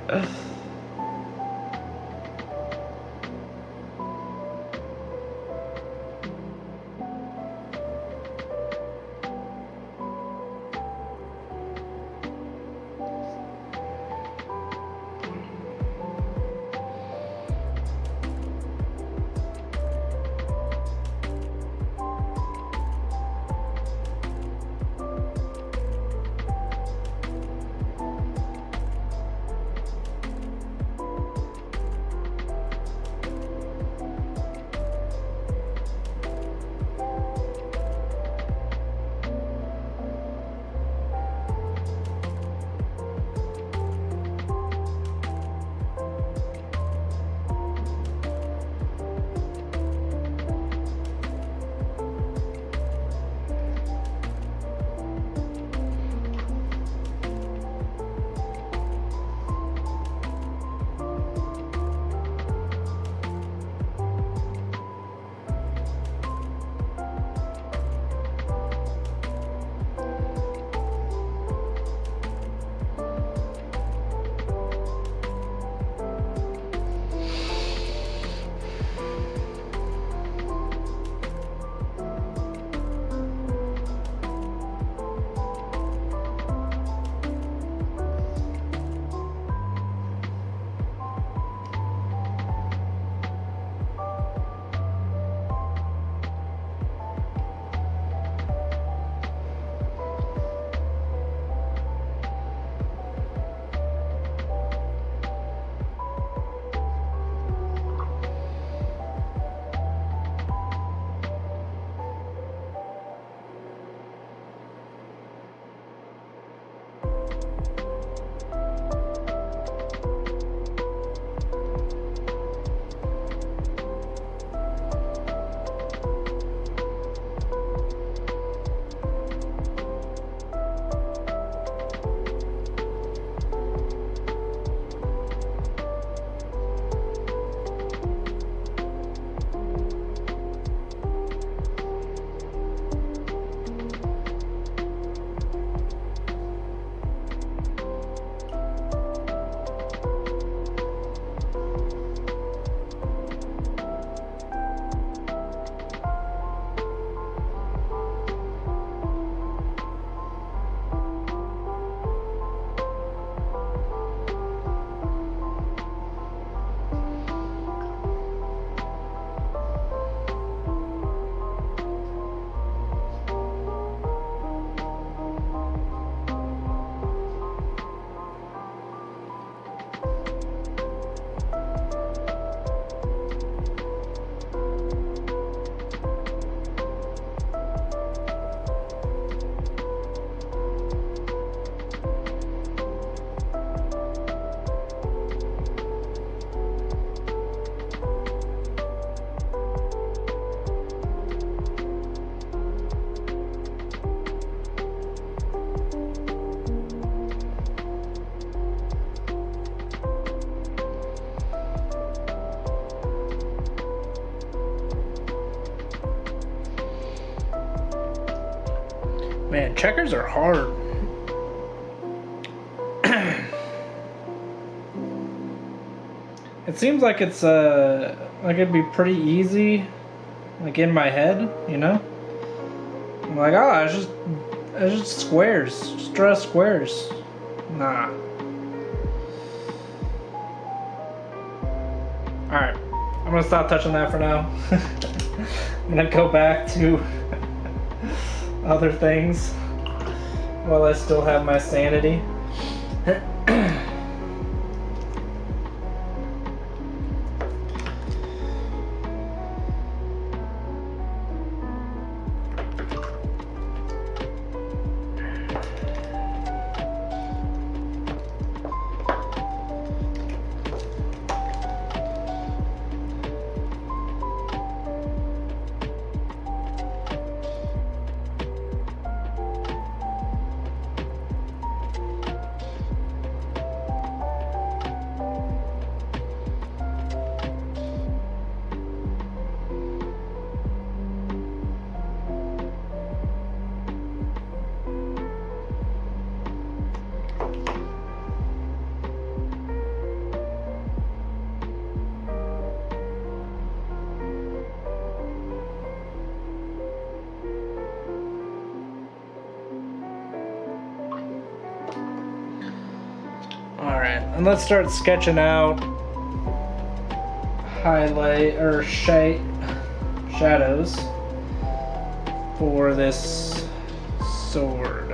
Man, checkers are hard. It seems like it's like it'd be pretty easy, like in my head, you know? I'm like, oh, it's just squares. Just draw squares. Nah. Alright, I'm gonna stop touching that for now. I'm gonna go back to other things while I still have my sanity. And let's start sketching out highlight or shadows for this sword.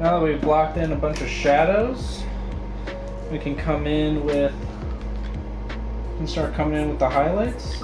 Now that we've blocked in a bunch of shadows, we can start coming in with the highlights.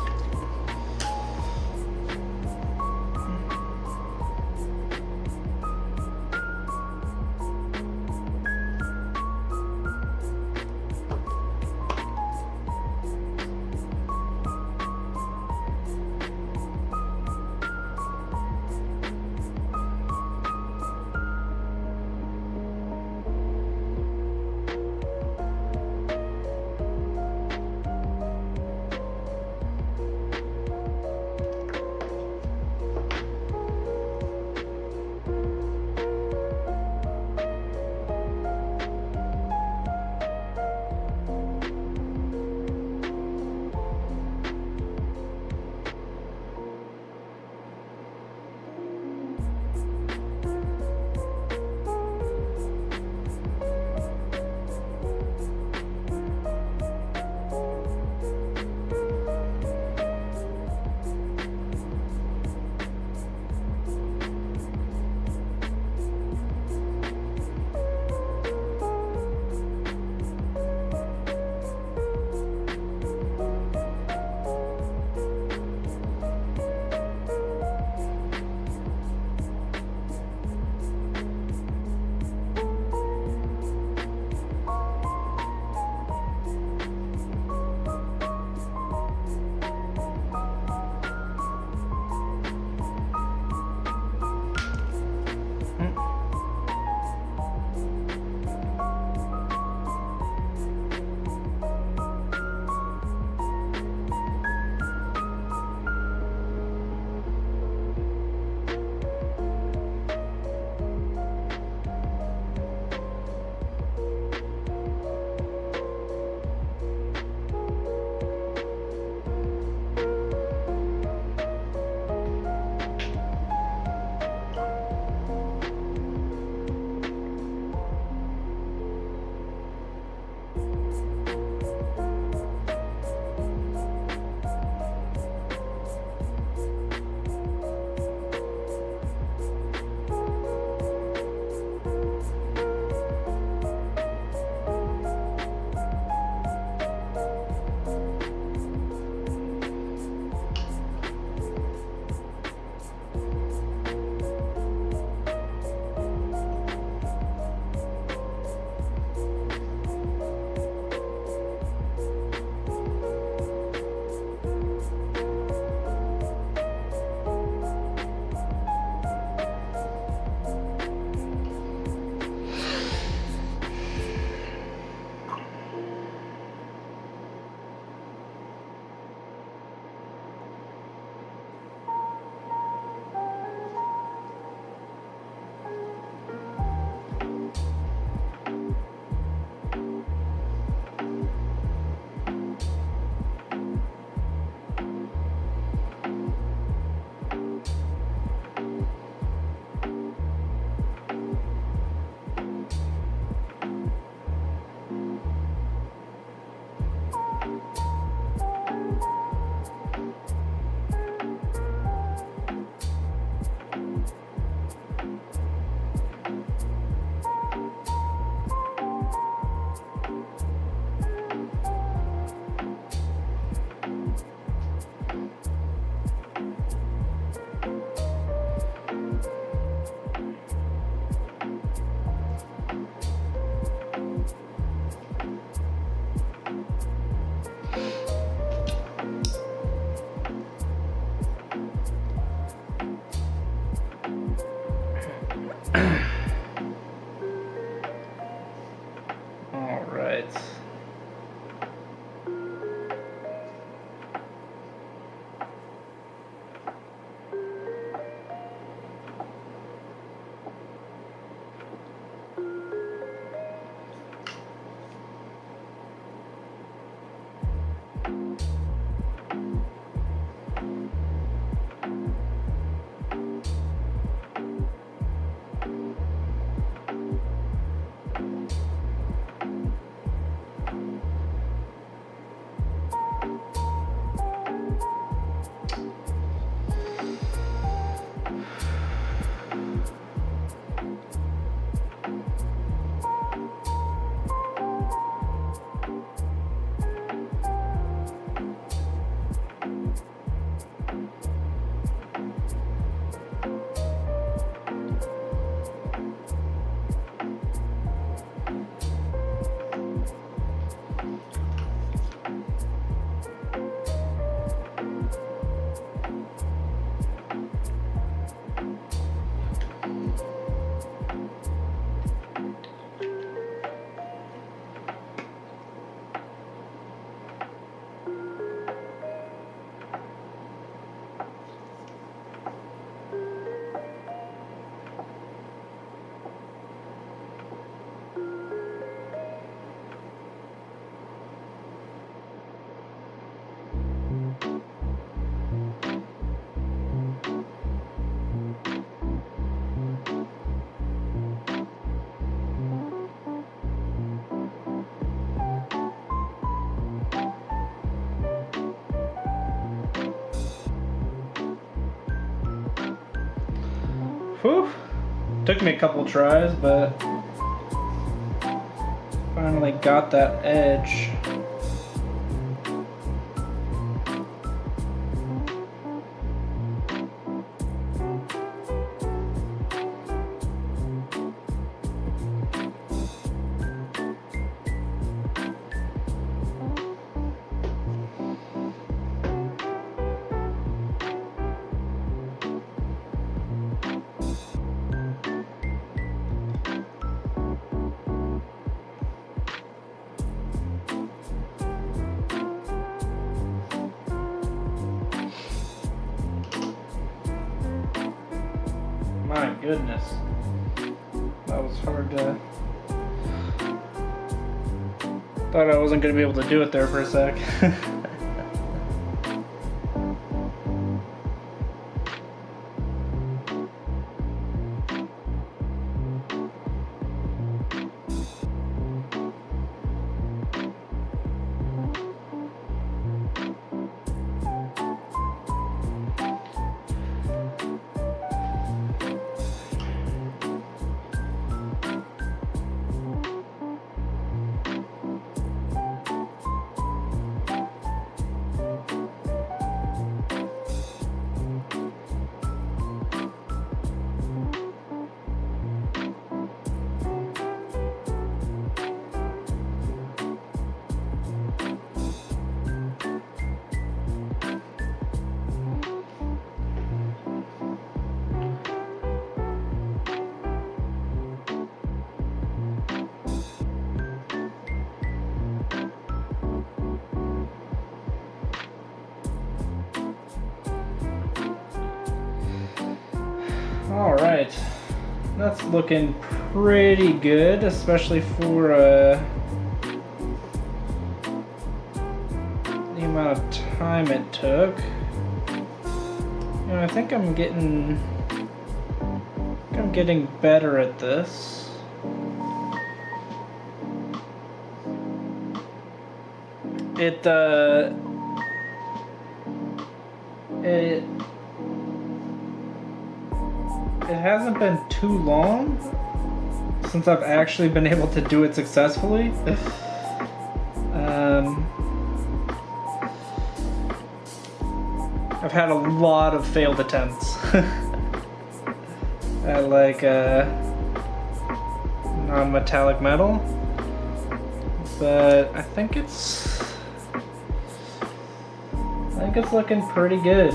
Whew. Took me a couple tries, but finally got that edge. My goodness, that was hard to... Thought I wasn't going to be able to do it there for a sec. Alright, that's looking pretty good, especially for the amount of time it took. You know, I think I'm getting better at this. It hasn't been too long since I've actually been able to do it successfully. I've had a lot of failed attempts at like non-metallic metal, but I think it's looking pretty good.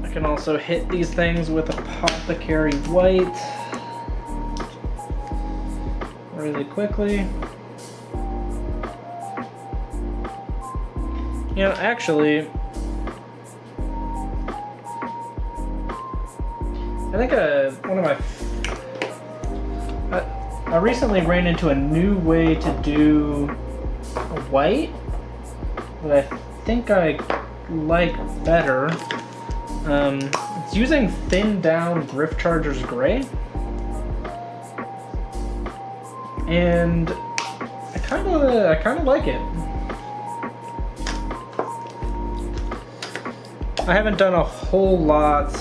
I can also hit these things with Apothecary White really quickly. You know, actually, I think I recently ran into a new way to do white that I think I like better. It's using thinned down Griff Charger's Gray, and I kind of like it. I haven't done a whole lot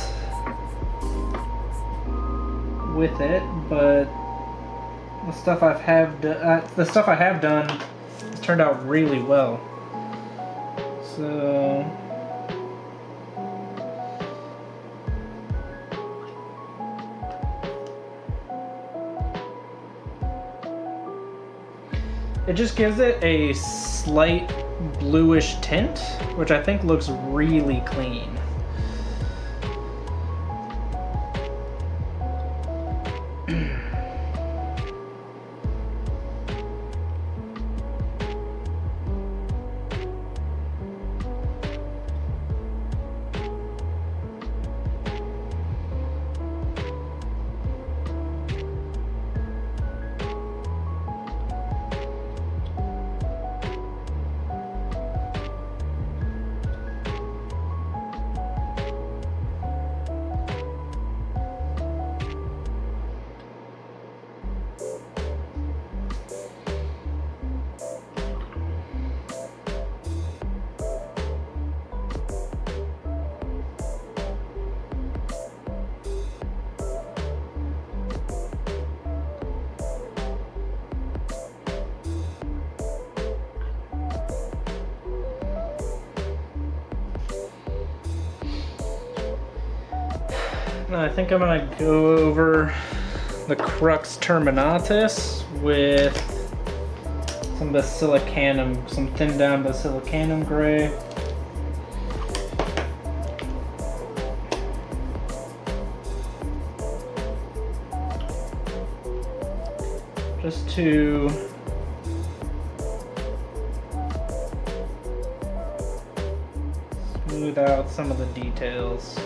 with it, but the stuff I have done has turned out really well. So it just gives it a slight bluish tint, which I think looks really clean. I think I'm gonna go over the Crux Terminatus with some Basilicanum, some thinned down Basilicanum gray. Just to smooth out some of the details.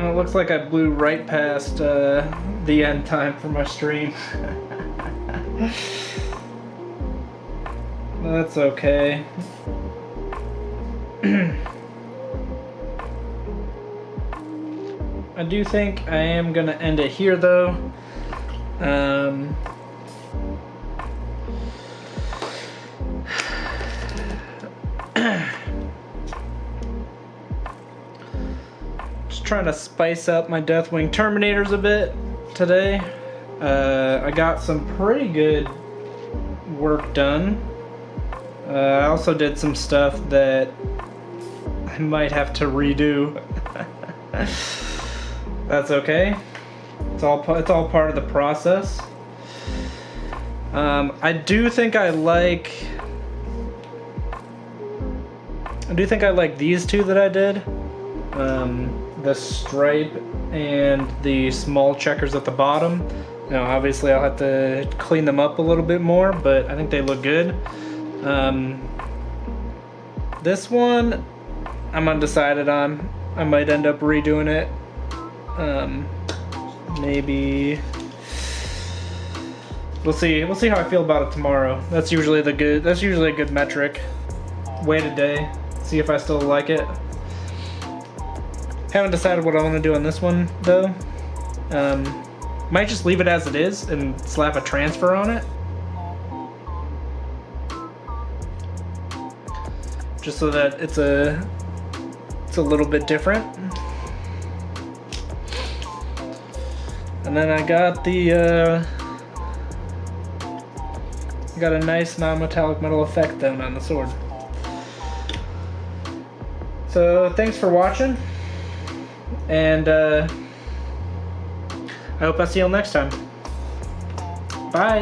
Oh, it looks like I blew right past the end time for my stream. That's okay. I do think I am gonna end it here though. Just trying to spice up my Deathwing Terminators a bit today. I got some pretty good work done. I also did some stuff that I might have to redo. That's okay. It's all part of the process. I do think I like these two that I did. The stripe and the small checkers at the bottom. Now, obviously, I'll have to clean them up a little bit more, but I think they look good. This one, I'm undecided on. I might end up redoing it. Maybe we'll see. We'll see how I feel about it tomorrow. That's usually a good metric. Wait a day, see if I still like it. Haven't decided what I want to do on this one though. Might just leave it as it is and slap a transfer on it. Just so that it's a little bit different. And then I got got a nice non-metallic metal effect then on the sword. So thanks for watching, and I hope I see you all next time. Bye.